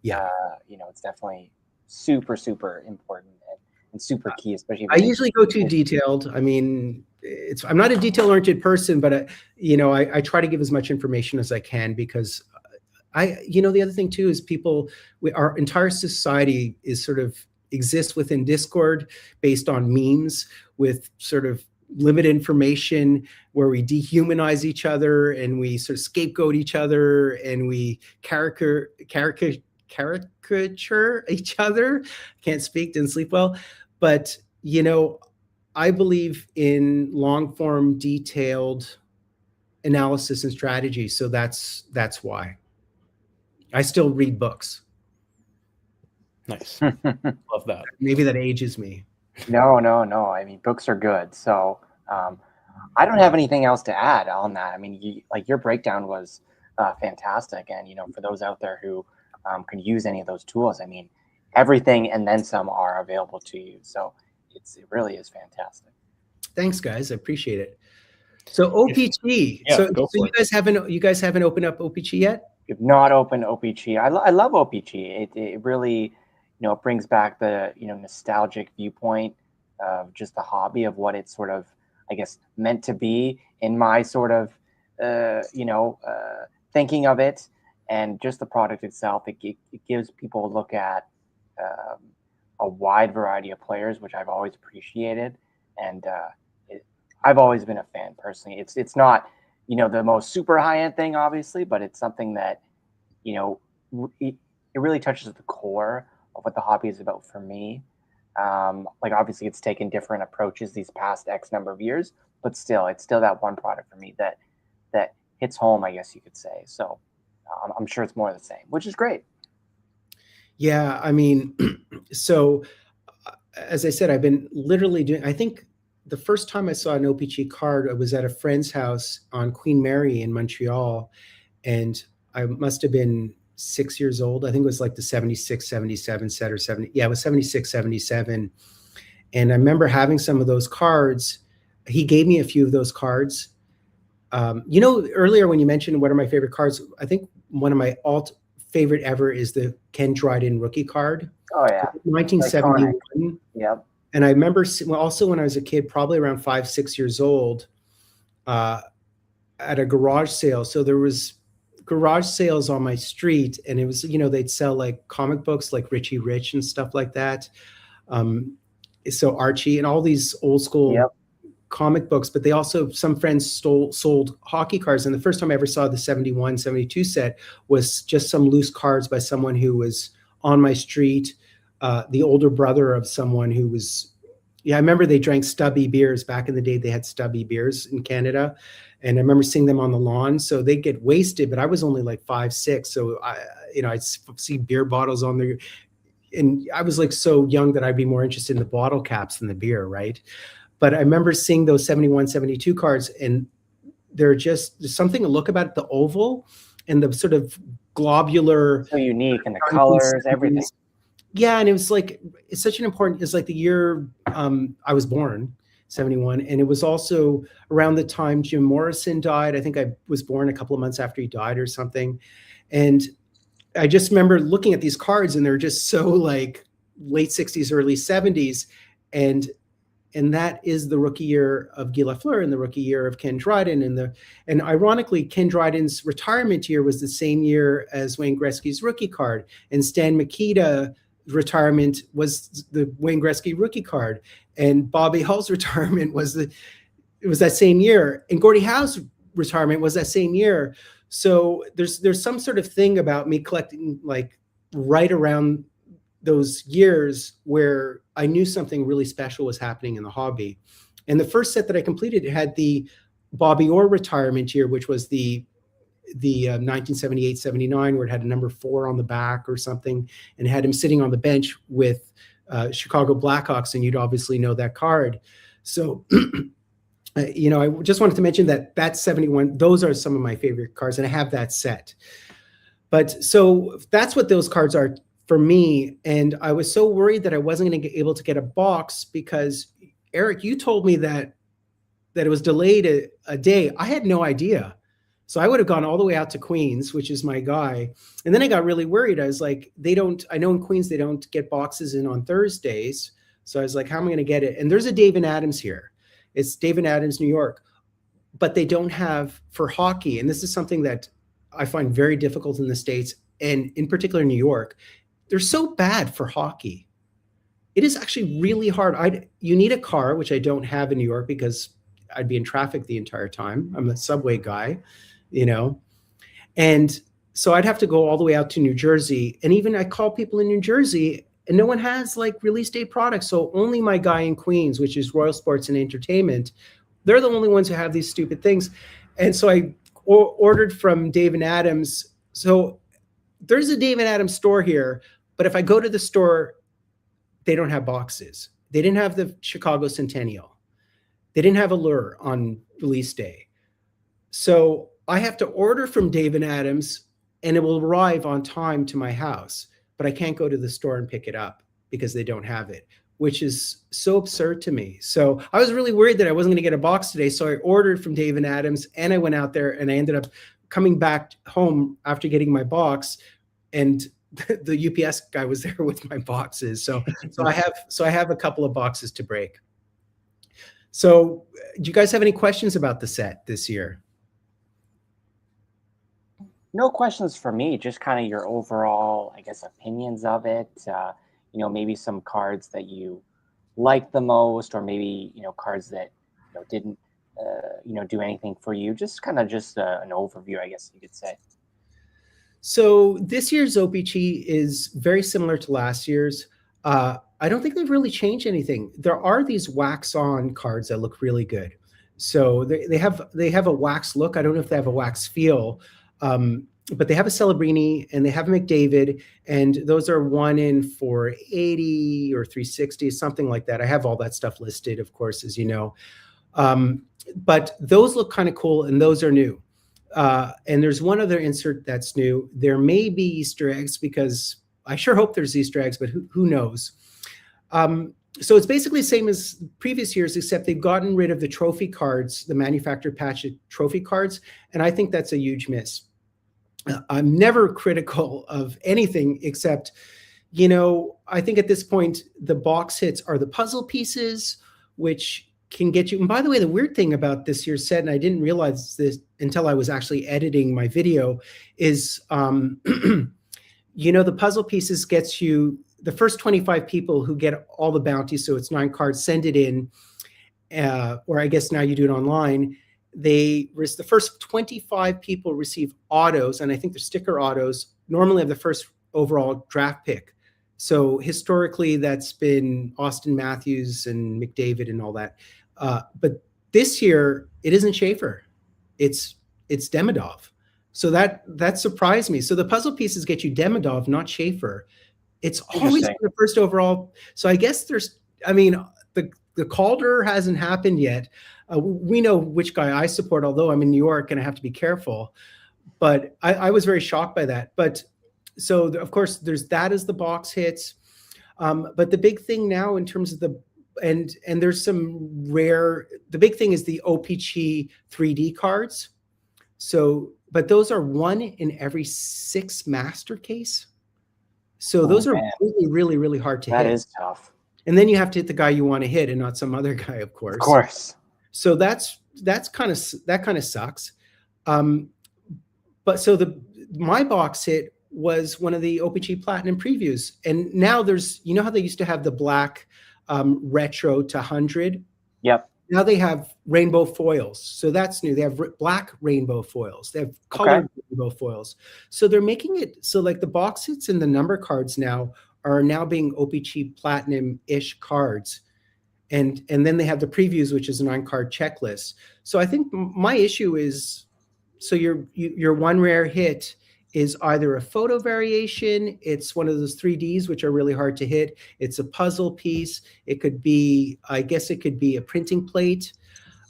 it's definitely super, super important and super key, especially. I usually go too detailed. I mean, I'm not a detail-oriented person, but I try to give as much information as I can, because the other thing too is our entire society is sort of exists within Discord based on memes with sort of limited information, where we dehumanize each other and we sort of scapegoat each other and we caricature each other. Can't speak, didn't sleep well. But, I believe in long form, detailed analysis and strategy. So that's why. I still read books. Nice. Love that. Maybe that ages me. No. I mean, books are good. So I don't have anything else to add on that. I mean, your breakdown was fantastic. And, for those out there who can use any of those tools, I mean, everything and then some are available to you. So it really is fantastic. Thanks, guys. I appreciate it. So O-Pee-Chee. Yeah, So go for it. you guys haven't opened up O-Pee-Chee yet? We've not opened O-Pee-Chee. I love O-Pee-Chee. It really, it brings back the, nostalgic viewpoint of just the hobby of what it's sort of, I guess, meant to be in my sort of, thinking of it, and just the product itself. It gives people a look at a wide variety of players, which I've always appreciated. And I've always been a fan personally. It's not, the most super high end thing, obviously, but it's something that, it really touches the core of what the hobby is about for me. Like obviously it's taken different approaches these past X number of years, but still, it's still that one product for me that hits home, I guess you could say. So I'm sure it's more of the same, which is great. Yeah, I mean, so as I said, I've been literally doing, I think the first time I saw an O-Pee-Chee card, I was at a friend's house on Queen Mary in Montreal, and I must have been 6 years old. I think it was like the 76, 77 set or 70. Yeah, it was 76, 77. And I remember having some of those cards. He gave me a few of those cards. Earlier when you mentioned what are my favorite cards, I think one of my favorite ever is the Ken Dryden rookie card. Oh yeah, 1971. Yep. And I remember also when I was a kid, probably around 5, 6 years old, at a garage sale. So there was garage sales on my street, and it was, they'd sell like comic books like Richie Rich and stuff like that. So Archie and all these old school comic books, but they also, some friends sold hockey cards. And the first time I ever saw the 71, 72 set was just some loose cards by someone who was on my street, the older brother of someone who was, I remember they drank Stubby beers. Back in the day, they had Stubby beers in Canada. And I remember seeing them on the lawn. So they'd get wasted, but I was only like 5, 6. So I'd see beer bottles on there. And I was like so young that I'd be more interested in the bottle caps than the beer, right? But I remember seeing those 71, 72 cards, and there's something to look about the oval and the sort of globular. So unique, and the colors, everything. Yeah, and it was like, it's such an important, it's like the year I was born, 71. And it was also around the time Jim Morrison died. I think I was born a couple of months after he died or something. And I just remember looking at these cards, and they're just so like late 60s, early 70s. And that is the rookie year of Guy Lafleur and the rookie year of Ken Dryden. And ironically, Ken Dryden's retirement year was the same year as Wayne Gretzky's rookie card. And Stan Mikita retirement was the Wayne Gretzky rookie card. And Bobby Hull's retirement was that same year. And Gordie Howe's retirement was that same year. So there's some sort of thing about me collecting like right around those years where I knew something really special was happening in the hobby. And the first set that I completed had the Bobby Orr retirement year, which was the 1978-79, where it had a number 4 on the back or something, and had him sitting on the bench with Chicago Blackhawks, and you'd obviously know that card. So, I just wanted to mention that 71, those are some of my favorite cards, and I have that set. But so that's what those cards are for me. And I was so worried that I wasn't going to be able to get a box, because Eric, you told me that it was delayed a day. I had no idea. So I would have gone all the way out to Queens, which is my guy. And then I got really worried. I was like, I know in Queens, they don't get boxes in on Thursdays. So I was like, how am I going to get it? And there's a Dave & Adams here. It's Dave & Adams, New York, but they don't have for hockey. And this is something that I find very difficult in the States, and in particular, New York. They're so bad for hockey. It is actually really hard. You need a car, which I don't have in New York because I'd be in traffic the entire time. I'm a subway guy, and so I'd have to go all the way out to New Jersey. And even I call people in New Jersey, and no one has like release date products. So only my guy in Queens, which is Royal Sports and Entertainment, they're the only ones who have these stupid things. And so I ordered from Dave & Adams. So there's a Dave & Adams store here, but if I go to the store, they don't have boxes. They didn't have the Chicago Centennial. They didn't have Allure on release day. So I have to order from Dave & Adams, and it will arrive on time to my house, but I can't go to the store and pick it up because they don't have it. which is so absurd to me. So I was really worried that I wasn't going to get a box today. So I ordered from Dave and Adams, and I went out there, and I ended up coming back home after getting my box, and the UPS guy was there with my boxes. So I have a couple of boxes to break. So do you guys have any questions about the set this year? No questions for me, just kind of your overall, I guess, opinions of it. You know, maybe some cards that you like the most, or maybe, you know, cards that, you know, didn't, you know, do anything for you. Just kind of just an overview, I guess you could say. So this year's O-Pee-Chee is very similar to last year's. I don't think they've really changed anything. There are these wax on cards that look really good. So they have a wax look. I don't know if they have a wax feel, but they have a Celebrini and they have a McDavid, and those are 1 in 480 or 360, something like that. I have all that stuff listed, of course, as you know. But those look kind of cool, and those are new. And there's one other insert that's new. There may be Easter eggs, because I sure hope there's Easter eggs, but who knows? So it's basically the same as previous years, except they've gotten rid of the trophy cards, the manufactured patch trophy cards, and I think that's a huge miss. I'm never critical of anything, except, you know, I think at this point, the box hits are the puzzle pieces, which can get you. And by the way, the weird thing about this year's set, and I didn't realize this until I was actually editing my video, is, you know, the puzzle pieces gets you the first 25 people who get all the bounties. So it's 9 cards, send it in, or I guess now you do it online. The first 25 people receive autos, and I think they're sticker autos, normally have the first overall draft pick. So historically, that's been Austin Matthews and McDavid and all that. But this year, it isn't Schaefer. It's Demidov. So that surprised me. So the puzzle pieces get you Demidov, not Schaefer. It's always been the first overall. So I guess the Calder hasn't happened yet. We know which guy I support, although I'm in New York and I have to be careful. But I was very shocked by that. But so of course there's that as the box hits. But the big thing now in terms of and there's some rare, the big thing is the O-Pee-Chee 3D cards. So, but those are 1 in every 6 master case. So those are really, really, really hard to hit. That is tough. And then you have to hit the guy you want to hit and not some other guy, of course. Of course. So that kind of sucks. But so my box hit was one of the O-Pee-Chee Platinum previews. And now there's, you know how they used to have the black retro to 100? Yep. Now they have rainbow foils. So that's new. They have black rainbow foils. They have colored rainbow foils. So they're making it so like the box hits and the number cards now are now being O-Pee-Chee Platinum-ish cards. And then they have the previews, which is a 9-card checklist. So I think my issue is, so your one rare hit is either a photo variation, it's one of those 3Ds, which are really hard to hit, it's a puzzle piece, it could be, I guess it could be a printing plate,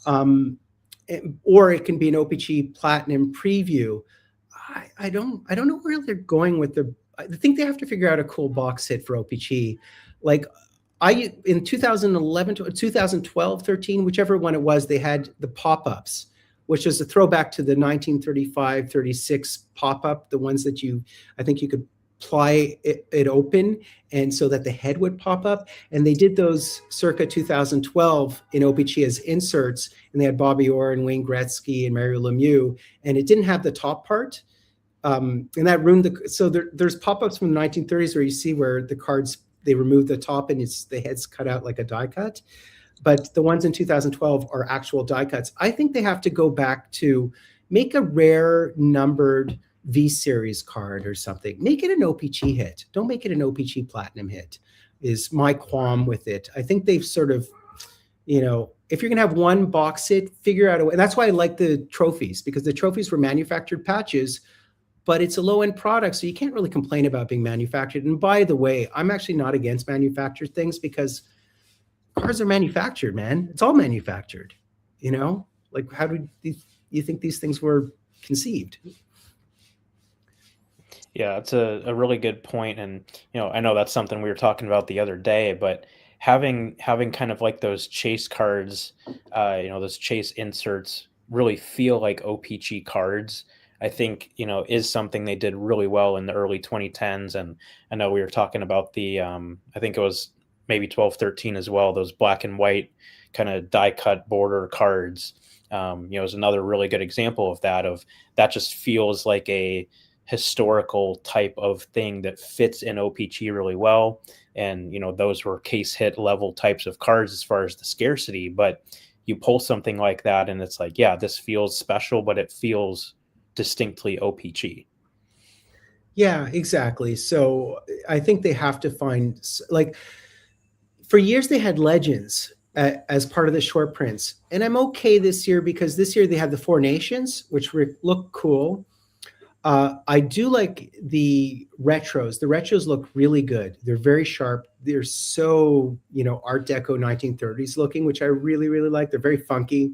or it can be an O-Pee-Chee Platinum preview. I don't know where they're going with I think they have to figure out a cool box hit for O-Pee-Chee. Like in 2011 to 2012, 13, whichever one it was, they had the pop-ups, which is a throwback to the 1935, 36 pop-up, the ones that I think you could pry it open and so that the head would pop up. And they did those circa 2012 in O-Pee-Chee as inserts, and they had Bobby Orr and Wayne Gretzky and Mario Lemieux, and it didn't have the top part. And that ruined so there's pop-ups from the 1930s where you see where the cards, they remove the top and the head's cut out like a die cut. But the ones in 2012 are actual die cuts. I think they have to go back to make a rare numbered V-Series card or something. Make it an O-Pee-Chee hit. Don't make it an O-Pee-Chee Platinum hit, is my qualm with it. I think they've sort of, you know, if you're going to have one box hit, figure out a way. And that's why I like the trophies, because the trophies were manufactured patches, but it's a low-end product, so you can't really complain about being manufactured. And by the way, I'm actually not against manufactured things, because cars are manufactured, man. It's all manufactured, you know? Like, how do you think these things were conceived? Yeah, it's a really good point. And, you know, I know that's something we were talking about the other day, but having kind of like those chase cards, those chase inserts really feel like O-Pee-Chee cards. I think, is something they did really well in the early 2010s. And I know we were talking about the, I think it was maybe 12, 13 as well, those black and white kind of die cut border cards. Is another really good example of that just feels like a historical type of thing that fits in O-Pee-Chee really well. And, those were case hit level types of cards as far as the scarcity, but you pull something like that and it's like, yeah, this feels special, but it feels distinctly O-Pee-Chee. Yeah, exactly. So I think they have to find, like, for years they had legends as part of the short prints, and I'm okay this year because this year they have the Four Nations, which look cool. I do like the retros. The retros look really good. They're very sharp. They're so, Art Deco 1930s looking, which I really, really like. They're very funky.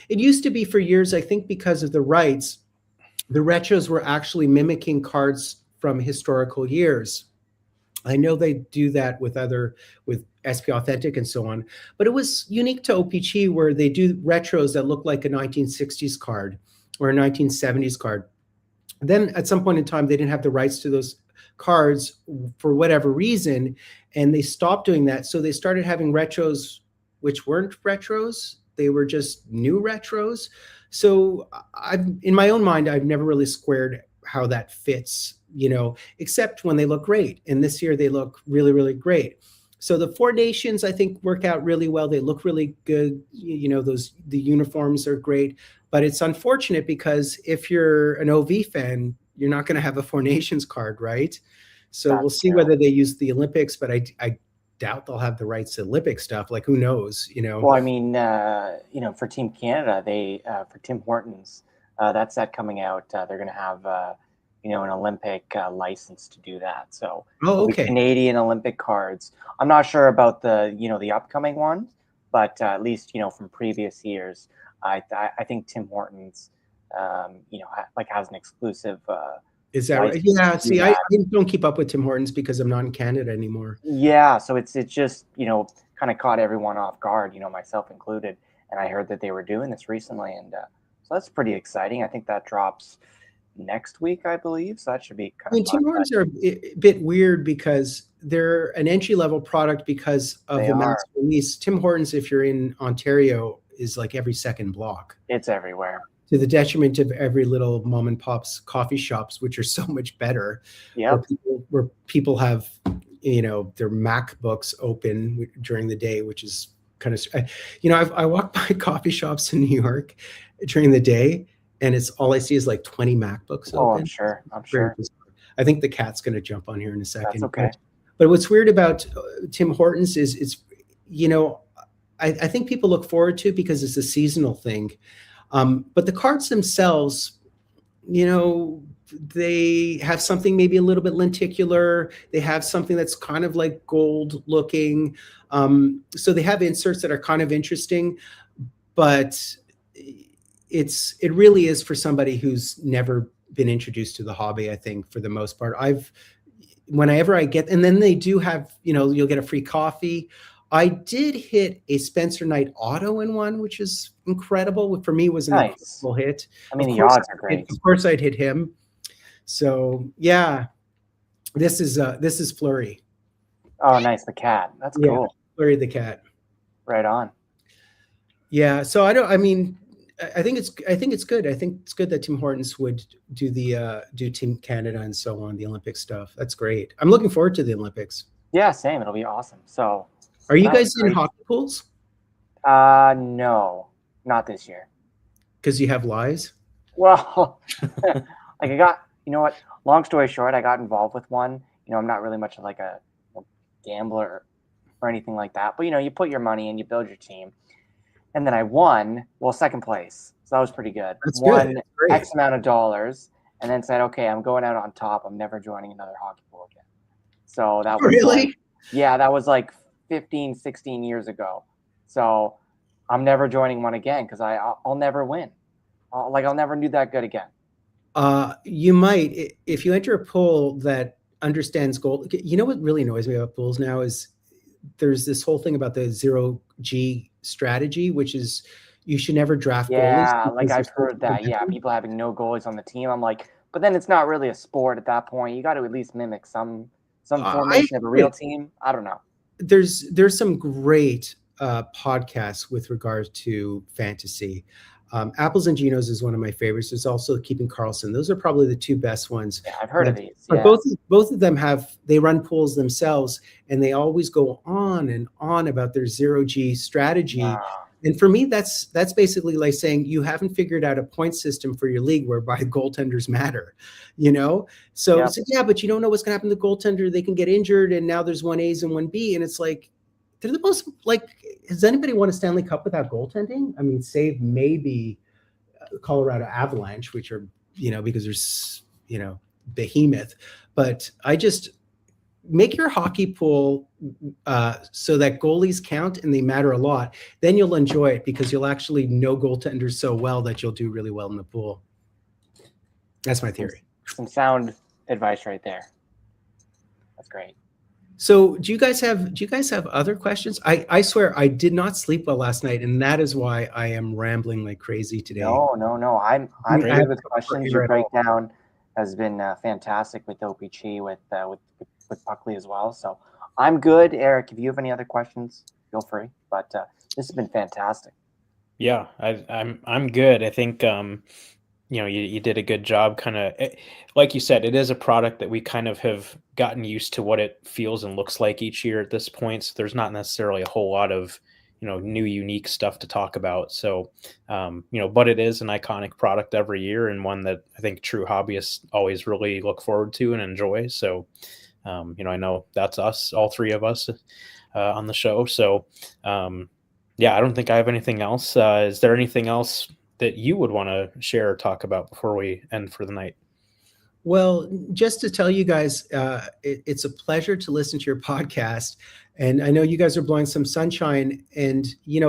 It used to be for years, I think because of the rights, the retros were actually mimicking cards from historical years. I know they do that with SP Authentic and so on, but it was unique to O-Pee-Chee where they do retros that look like a 1960s card or a 1970s card. Then at some point in time, they didn't have the rights to those cards for whatever reason, and they stopped doing that. So they started having retros, which weren't retros. They were just new retros. So in my own mind, I've never really squared how that fits, except when they look great. And this year they look really, really great. So the Four Nations, I think, work out really well. They look really good. The uniforms are great. But it's unfortunate because if you're an OV fan, you're not going to have a Four Nations card, right? So we'll see whether they use the Olympics, but I doubt they'll have the rights to Olympic stuff. Like, who knows, Well, I mean, for Team Canada, for Tim Hortons, that set coming out, they're going to have, an Olympic license to do that. So okay. Canadian Olympic cards. I'm not sure about the upcoming ones, but at least, from previous years, I think Tim Hortons, has an exclusive. Is that right? Yeah. See, I don't keep up with Tim Hortons because I'm not in Canada anymore. Yeah. So it's just, kind of caught everyone off guard, myself included. And I heard that they were doing this recently. And so that's pretty exciting. I think that drops next week, I believe. So that should be kind of Tim Hortons are a bit weird because they're an entry-level product because of the mass release. Tim Hortons, if you're in Ontario, is like every second block. It's everywhere. To the detriment of every little mom and pop's coffee shops, which are so much better. Yeah. Where people have, their MacBooks open during the day, which is kind of, I walk by coffee shops in New York during the day, and it's all I see is like 20 MacBooks open. Oh, I'm sure. I think the cat's going to jump on here in a second. That's okay. But what's weird about Tim Hortons is it's, I think people look forward to it because it's a seasonal thing. But the cards themselves, they have something maybe a little bit lenticular. They have something that's kind of like gold looking. So they have inserts that are kind of interesting, but it really is for somebody who's never been introduced to the hobby. I think for the most part, whenever I get, and then they do have, you'll get a free coffee. I did hit a Spencer Knight auto in one, which is incredible. For me, it was an incredible hit. I mean, the odds are great. Of course, I'd hit him. So yeah, this is Flurry. Oh, nice, the cat. That's cool. Flurry the cat. Right on. Yeah. So I think it's good. I think it's good that Tim Hortons would do Team Canada and so on, the Olympic stuff. That's great. I'm looking forward to the Olympics. Yeah, same. It'll be awesome. So. Are you guys in hockey pools? No, not this year. Because you have lies? Well, I got, long story short, I got involved with one. I'm not really much like a gambler or anything like that. But, you put your money in, you build your team. And then I won, second place. So that was pretty good. That's won good. X amount of dollars and then said, okay, I'm going out on top. I'm never joining another hockey pool again. So that was really? That was like 15, 16 years ago. So I'm never joining one again because I'll never win. I'll never do that good again. You might, if you enter a pool that understands gold. You know what really annoys me about pools now is there's this whole thing about the 0G strategy, which is you should never draft goalies. Yeah, like because I've they're so heard that. Yeah, temperamental. people having no goalies on the team. I'm like, but then it's not really a sport at that point. You got to at least mimic some I formation of a agree. real team. I don't know. There's some great podcasts with regard to fantasy. Apples and Ginos is one of my favorites. There's also Keeping Carlson. Those are probably the two best ones. Yeah, I've heard of these. But Yeah. both of them they run pools themselves, and they always go on and on about their 0G strategy. Wow. And for me, that's basically like saying you haven't figured out a point system for your league whereby goaltenders matter, you know? So, Yep. so yeah, but you don't know what's going to happen to the goaltender. They can get injured, and now there's 1As and 1B, and it's like they're the most like. Does anybody won a Stanley Cup without goaltending? I mean, save maybe Colorado Avalanche, which are because there's behemoth. But I just make your hockey pool so that goalies count and they matter a lot. Then you'll enjoy it because you'll actually know goaltenders so well that you'll do really well in the pool. That's my theory. Some sound advice right there. That's great. So do you guys have other questions? I swear I did not sleep well last night, and that is why I am rambling like crazy today. No. I'm Great. good with questions. Your Right on. breakdown has been fantastic with O-Pee-Chee, with Buckley as well. So I'm good. Eric, if you have any other questions, feel free. But this has been fantastic. Yeah, I'm good. I think you did a good job. Kind of like you said, it is a product that we kind of have gotten used to what it feels and looks like each year at this point. So there's not necessarily a whole lot of new unique stuff to talk about. So but it is an iconic product every year, and one that I think true hobbyists always really look forward to and enjoy. So I know that's us, all three of us on the show. So yeah, I don't think I have anything else. Is there anything else that you would want to share or talk about before we end for the night? Well, just to tell you guys, it's a pleasure to listen to your podcast. And I know you guys are blowing some sunshine. And,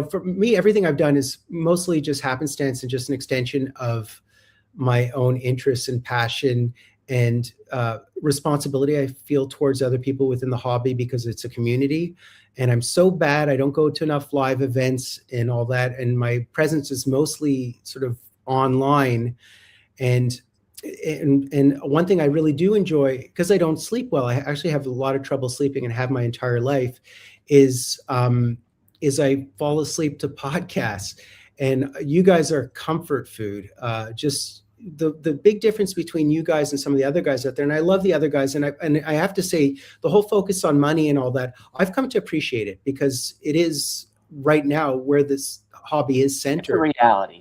for me, everything I've done is mostly just happenstance and just an extension of my own interests and passion and responsibility I feel towards other people within the hobby, because it's a community. And I'm so bad. I don't go to enough live events and all that. And my presence is mostly sort of online. And one thing I really do enjoy, because I don't sleep well, I actually have a lot of trouble sleeping and have my entire life, is I fall asleep to podcasts. And you guys are comfort food. Just the big difference between you guys and some of the other guys out there, and I love the other guys, and I have to say, the whole focus on money and all that, I've come to appreciate it, because it is right now where this hobby is centered. It's a reality.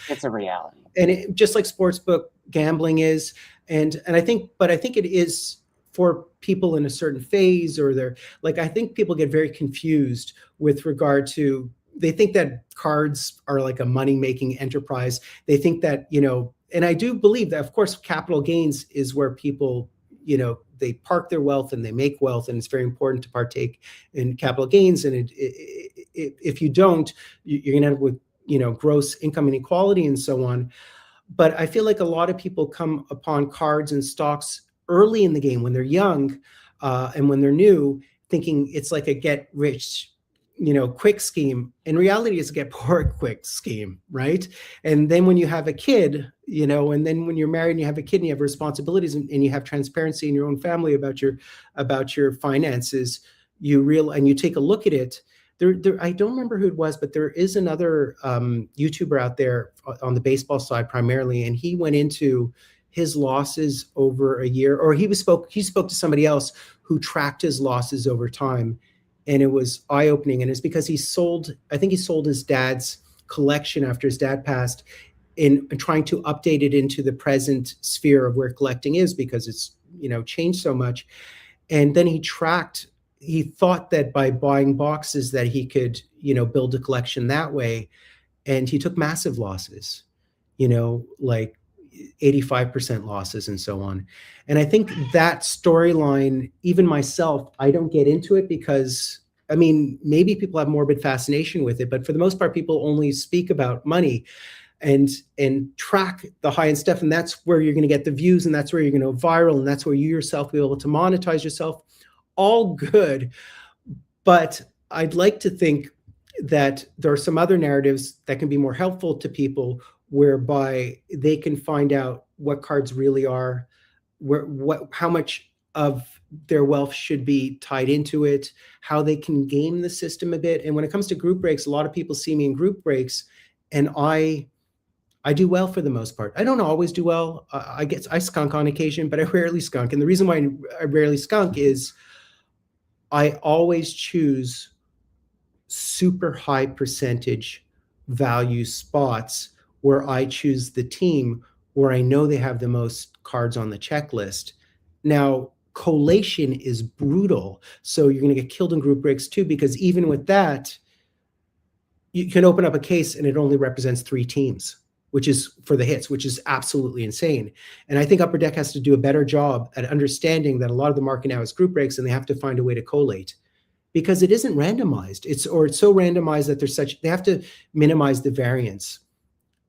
It's a reality. And just like sportsbook gambling is, and I think it is for people in a certain phase, or they're like, I think people get very confused with regard to, they think that cards are like a money-making enterprise. They think that, and I do believe that, of course, capital gains is where people, they park their wealth and they make wealth, and it's very important to partake in capital gains. And if you don't, you're going to end up with, gross income inequality and so on. But I feel like a lot of people come upon cards and stocks early in the game when they're young and when they're new, thinking it's like a get rich, quick scheme. In reality, it's a get poor quick scheme, right? And then when you have a kid, and then when you're married and you have a kid and you have responsibilities, and you have transparency in your own family about your finances, and you take a look at it. I don't remember who it was, but there is another YouTuber out there on the baseball side primarily, and he went into his losses over a year, or he spoke to somebody else who tracked his losses over time, and it was eye-opening. And it's because I think he sold his dad's collection after his dad passed, in trying to update it into the present sphere of where collecting is, because it's changed so much. And then he thought that by buying boxes that he could, build a collection that way. And he took massive losses, like 85% losses and so on. And I think that storyline, even myself, I don't get into it because, maybe people have morbid fascination with it, but for the most part, people only speak about money and track the high-end stuff. And that's where you're going to get the views, and that's where you're going to go viral, and that's where you yourself will be able to monetize yourself. All good. But I'd like to think that there are some other narratives that can be more helpful to people, whereby they can find out what cards really are, how much of their wealth should be tied into it, how they can game the system a bit. And when it comes to group breaks, a lot of people see me in group breaks, and I do well for the most part. I don't always do well. I skunk on occasion, but I rarely skunk. And the reason why I rarely skunk is I always choose super high percentage value spots where I choose the team where I know they have the most cards on the checklist. Now, collation is brutal. So you're going to get killed in group breaks too, because even with that, you can open up a case and it only represents 3 teams, which is for the hits, which is absolutely insane. And I think Upper Deck has to do a better job at understanding that a lot of the market now is group breaks, and they have to find a way to collate, because it isn't randomized. It's so randomized that they have to minimize the variance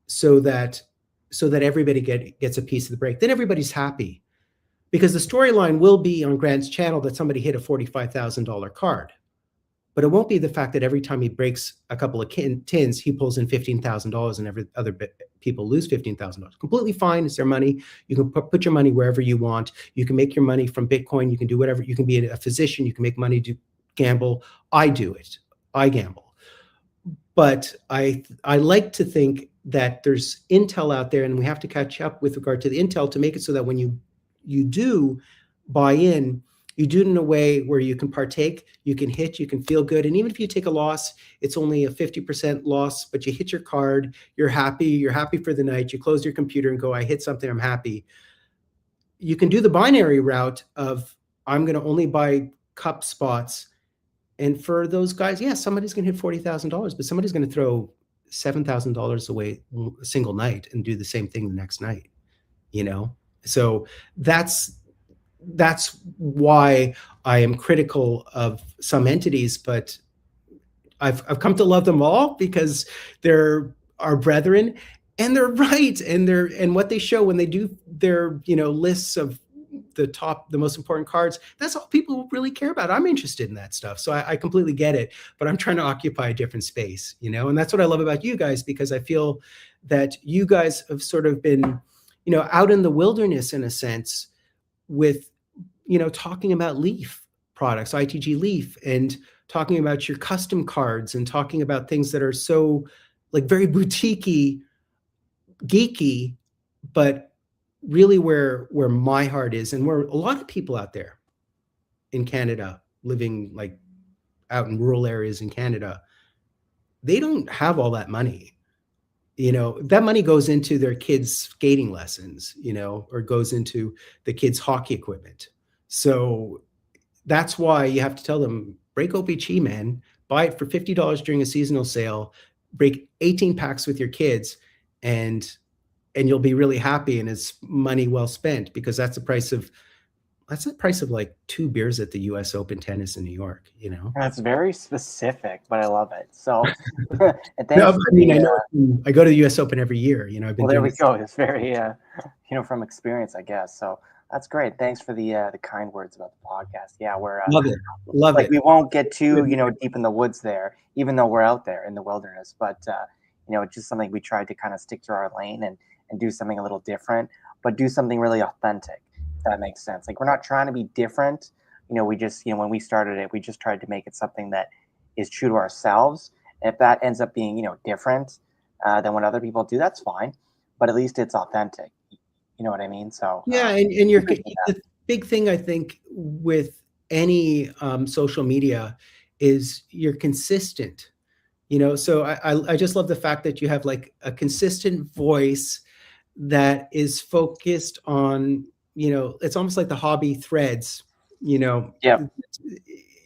so that everybody gets a piece of the break. Then everybody's happy, because the storyline will be on Grant's channel that somebody hit a $45,000 card. But it won't be the fact that every time he breaks a couple of tins, he pulls in $15,000 and every other people lose $15,000. Completely fine. It's their money. You can put your money wherever you want. You can make your money from Bitcoin. You can do whatever. You can be a physician. You can make money, gamble. I do it. I gamble. But I like to think that there's intel out there, and we have to catch up with regard to the intel to make it so that when you do buy in, you do it in a way where you can partake, you can hit, you can feel good. And even if you take a loss, it's only a 50% loss, but you hit your card, you're happy for the night, you close your computer and go, I hit something, I'm happy. You can do the binary route of, I'm going to only buy cup spots. And for those guys, yeah, somebody's going to hit $40,000, but somebody's going to throw $7,000 away a single night and do the same thing the next night, So that's why I am critical of some entities, but I've come to love them all because they're our brethren, and they're right, and what they show when they do their lists of the most important cards, that's all people really care about. I'm interested in that stuff, so I completely get it, but I'm trying to occupy a different space, and that's what I love about you guys, because I feel that you guys have sort of been out in the wilderness in a sense with talking about Leaf products, ITG Leaf, and talking about your custom cards, and talking about things that are so like very boutique-y, geeky, but really where my heart is, and where a lot of people out there in Canada living like out in rural areas in Canada, they don't have all that money. That money goes into their kids' skating lessons, or goes into the kids' hockey equipment. So that's why you have to tell them, break O-Pee-Chee, man. Buy it for $50 during a seasonal sale. Break 18 packs with your kids, and you'll be really happy, and it's money well spent, because that's the price of like 2 beers at the US Open tennis in New York, That's very specific, but I love it. So, and No, I mean, I know I go to the US Open every year. I've been. Well, there we go. It's very, from experience, I guess. So that's great. Thanks for the kind words about the podcast. Yeah, we're love it. We won't get too deep in the woods there, even though we're out there in the wilderness. But it's just something we tried to kind of stick to our lane and do something a little different, but do something really authentic. If that makes sense. Like, we're not trying to be different. We just, when we started it, we just tried to make it something that is true to ourselves. And if that ends up being, different than what other people do, that's fine. But at least it's authentic. You know what I mean? So yeah, and the big thing I think with any social media is you're consistent. So I just love the fact that you have like a consistent voice that is focused on, it's almost like the hobby threads, yeah.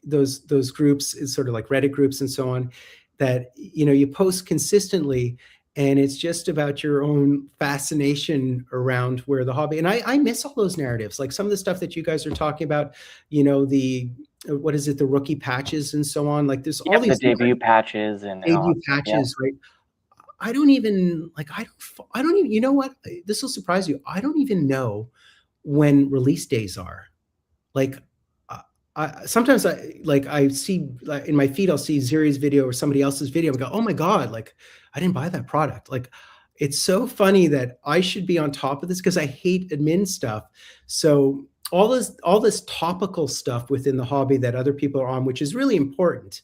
those groups, is sort of like Reddit groups and so on, that you post consistently, and it's just about your own fascination around where the hobby. And I miss all those narratives, like some of the stuff that you guys are talking about, the what is it, the rookie patches and so on. Like there's all these the debut patches and patches, right? I don't even you know what? This will surprise you. I don't even know when release days are. Like, sometimes I see in my feed, I'll see Zuri's video or somebody else's video and go, oh my God, like I didn't buy that product. Like it's so funny that I should be on top of this because I hate admin stuff. So all this topical stuff within the hobby that other people are on, which is really important,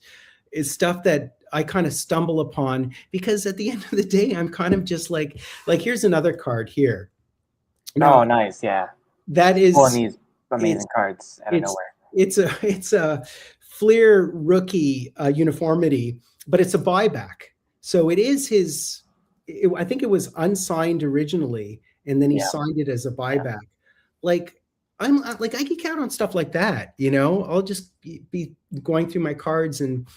is stuff that I kind of stumble upon because at the end of the day, I'm kind of just like here's another card here. Now, Oh, nice. Yeah. that is Pulling these amazing cards out of it's nowhere. it's a Fleer rookie uniformity, but it's a buyback. So it is his. I think it was unsigned originally, and then he Yeah. signed it as a buyback. Like I'm like I can count on stuff like that. You know, I'll just be going through my cards and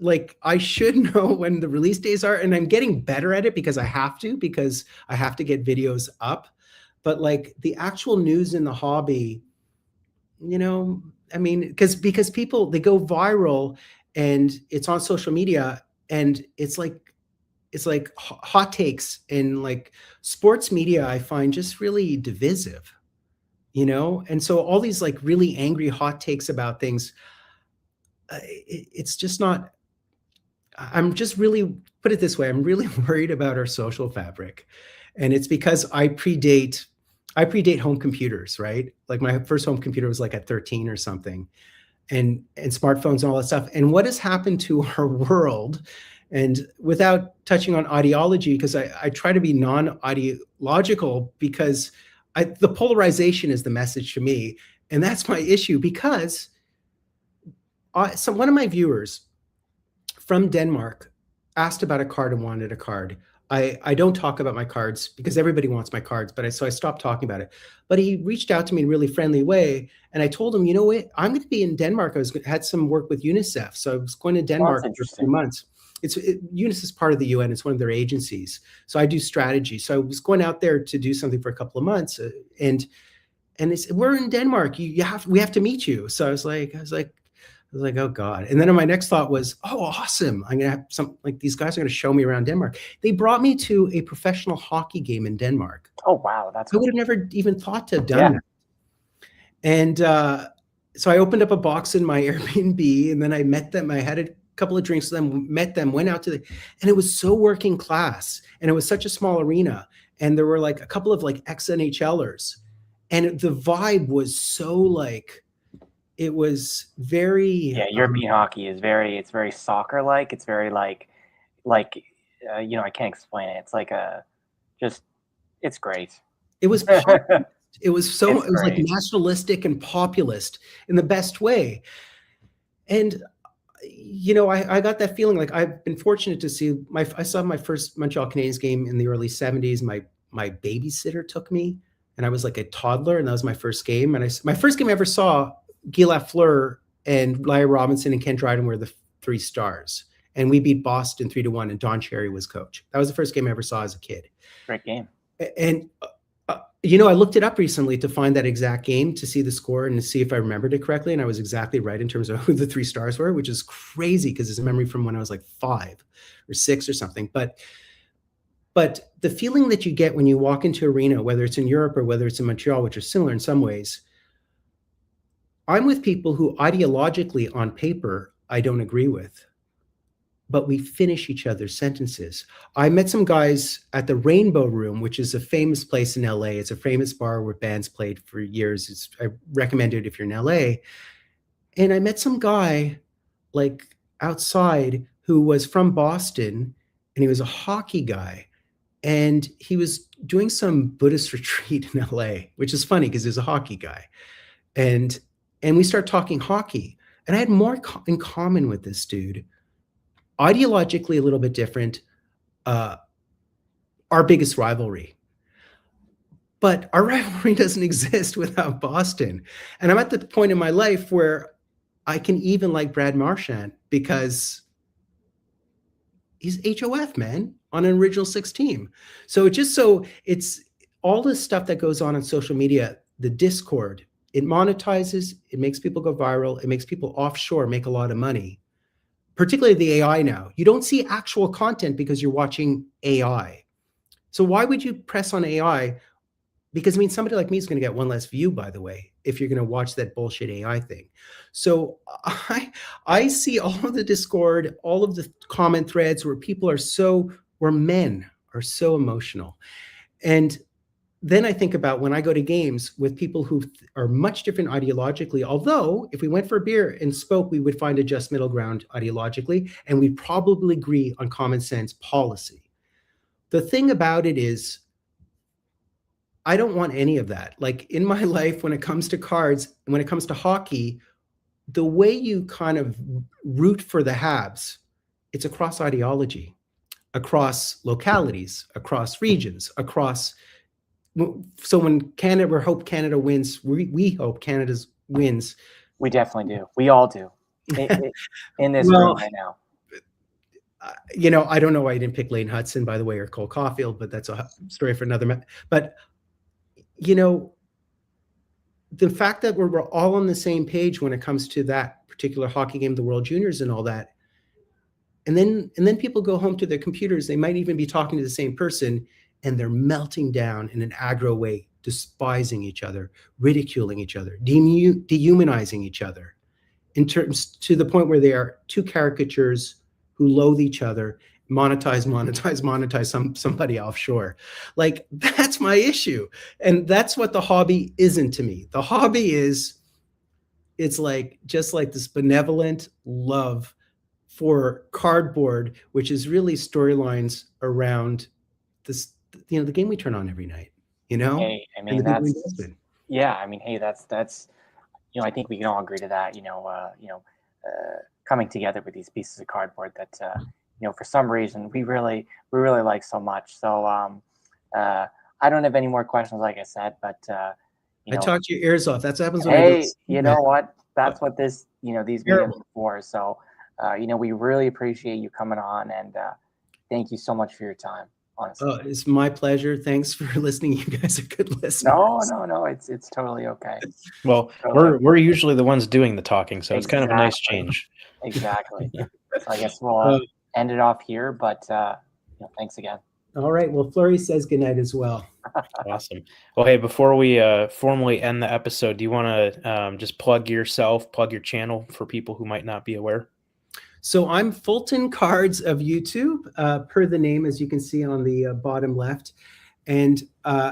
like I should know when the release days are, and I'm getting better at it because I have to get videos up. But like the actual news in the hobby, you know, I mean, because people, they go viral and it's on social media, and it's like hot takes, and like sports media I find just really divisive, you know. And so all these like really angry hot takes about things, it's just not. I'm just really, put it this way, I'm really worried about our social fabric, and it's because I predate home computers, right? Like my first home computer was like at 13 or something, and smartphones and all that stuff. And what has happened to our world, and without touching on ideology, because I try to be non-ideological, because the polarization is the message to me. And that's my issue, because so one of my viewers from Denmark asked about a card and wanted a card. I don't talk about my cards because everybody wants my cards, but so I stopped talking about it. But he reached out to me in a really friendly way, and I told him, you know what, I'm going to be in Denmark. Had some work with UNICEF, so I was going to Denmark for a few months. UNICEF is part of the UN. It's one of their agencies. So I do strategy. So I was going out there to do something for a couple of months, and it's, we're in Denmark. We have to meet you. So I was like, oh God. And then my next thought was, oh, awesome. I'm going to have like these guys are going to show me around Denmark. They brought me to a professional hockey game in Denmark. Oh, wow. That's cool. I would have never even thought to have done that. And so I opened up a box in my Airbnb, and then I met them. I had a couple of drinks with them, met them, went out and it was so working class, and it was such a small arena. And there were like a couple of like ex-NHLers, and the vibe was so like, it was very European hockey is it's very soccer like. It's very like you know, I can't explain it. It's like it's great. It was it was like nationalistic and populist in the best way. And you know, I got that feeling. Like I've been fortunate to see I saw my first Montreal Canadiens game in the early 70s. My babysitter took me, and I was like a toddler, and that was my first game. And my first game I ever saw, Guy Lafleur and Larry Robinson and Ken Dryden were the 3 stars, and we beat Boston 3-1, and Don Cherry was coach. That was the first game I ever saw as a kid. Great game. And you know, I looked it up recently to find that exact game, to see the score and to see if I remembered it correctly, and I was exactly right in terms of who the 3 stars were, which is crazy because it's a memory from when I was like 5 or 6 or something. But the feeling that you get when you walk into arena, whether it's in Europe or whether it's in Montreal, which are similar in some ways, I'm with people who ideologically on paper, I don't agree with, but we finish each other's sentences. I met some guys at the Rainbow Room, which is a famous place in LA. It's a famous bar where bands played for years. I recommend it if you're in LA. And I met some guy like outside who was from Boston, and he was a hockey guy. And he was doing some Buddhist retreat in LA, which is funny because he's a hockey guy. And we start talking hockey, and I had more in common with this dude. Ideologically, a little bit different. Our biggest rivalry, but our rivalry doesn't exist without Boston. And I'm at the point in my life where I can even like Brad Marchand because he's HOF, man, on an Original 6 team. So it's all this stuff that goes on social media, the Discord. It monetizes, it makes people go viral, it makes people offshore make a lot of money, particularly the AI now. You don't see actual content because you're watching AI. So why would you press on AI because I mean, somebody like me is going to get one less view, by the way, if you're going to watch that bullshit AI thing. So I see all of the Discord, all of the comment threads where people are where men are so emotional. And then I think about when I go to games with people who are much different ideologically, although if we went for a beer and spoke, we would find a just middle ground ideologically, and we'd probably agree on common sense policy. The thing about it is, I don't want any of that. Like in my life, when it comes to cards, when it comes to hockey, the way you kind of root for the Habs, it's across ideology, across localities, across regions, across. So when we hope Canada wins, we hope Canada wins. We definitely do. We all do. In this room right now. You know, I don't know why I didn't pick Lane Hudson, by the way, or Cole Caulfield, but that's a story for another. But you know, the fact that we're all on the same page when it comes to that particular hockey game, the World Juniors and all that, and then people go home to their computers, they might even be talking to the same person, and they're melting down in an aggro way, despising each other, ridiculing each other, dehumanizing each other, in terms to the point where they are two caricatures who loathe each other, monetize somebody offshore. Like, that's my issue. And that's what the hobby isn't to me. The hobby is, it's like, just like this benevolent love for cardboard, which is really storylines around this, you know, the game we turn on every night, you know? Hey, I mean, yeah, I mean, hey, that's, you know, I think we can all agree to that, coming together with these pieces of cardboard that, you know, for some reason we really like so much. So I don't have any more questions, like I said, but I talked your ears off. That's what happens when hey, you know what? That's what these meetings are for. So we really appreciate you coming on, and thank you so much for your time. Honestly. It's my pleasure. Thanks for listening. You guys are good listeners. No, it's totally okay. Well, we're usually the ones doing the talking, so it's kind of a nice change. Exactly. So I guess we'll end it off here, but thanks again. All right. Well, Fleury says goodnight as well. Awesome. Well, hey, before we formally end the episode, do you want to just plug yourself, plug your channel for people who might not be aware? So I'm Fulton Cards of YouTube, per the name, as you can see on the bottom left. And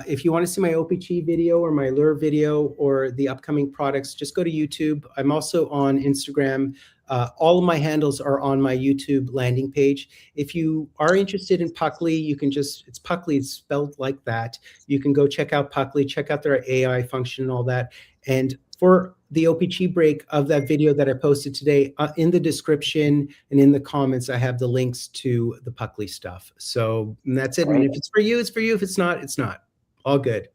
if you want to see my O-Pee-Chee video or my lure video or the upcoming products, just go to YouTube. I'm also on Instagram. All of my handles are on my YouTube landing page. If you are interested in Puckly, you can it's Puckly, it's spelled like that. You can go check out Puckly, check out their AI function and all that. And for the O-Pee-Chee break of that video that I posted today, in the description and in the comments, I have the links to the Puckly stuff. So that's it. Great. And if it's for you, it's for you. If it's not, it's not. All good.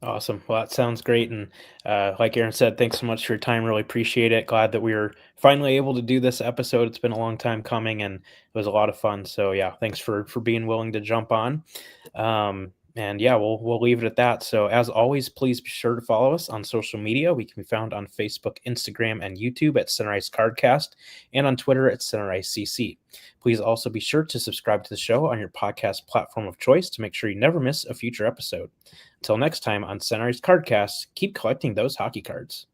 Awesome. Well, that sounds great. And like Aaron said, thanks so much for your time. Really appreciate it. Glad that we were finally able to do this episode. It's been a long time coming, and it was a lot of fun. So yeah, thanks for being willing to jump on. And yeah, we'll leave it at that. So as always, please be sure to follow us on social media. We can be found on Facebook, Instagram, and YouTube at Sunrise Cardcast, and on Twitter at Sunrise CC. Please also be sure to subscribe to the show on your podcast platform of choice to make sure you never miss a future episode. Until next time on Sunrise Cardcast, keep collecting those hockey cards.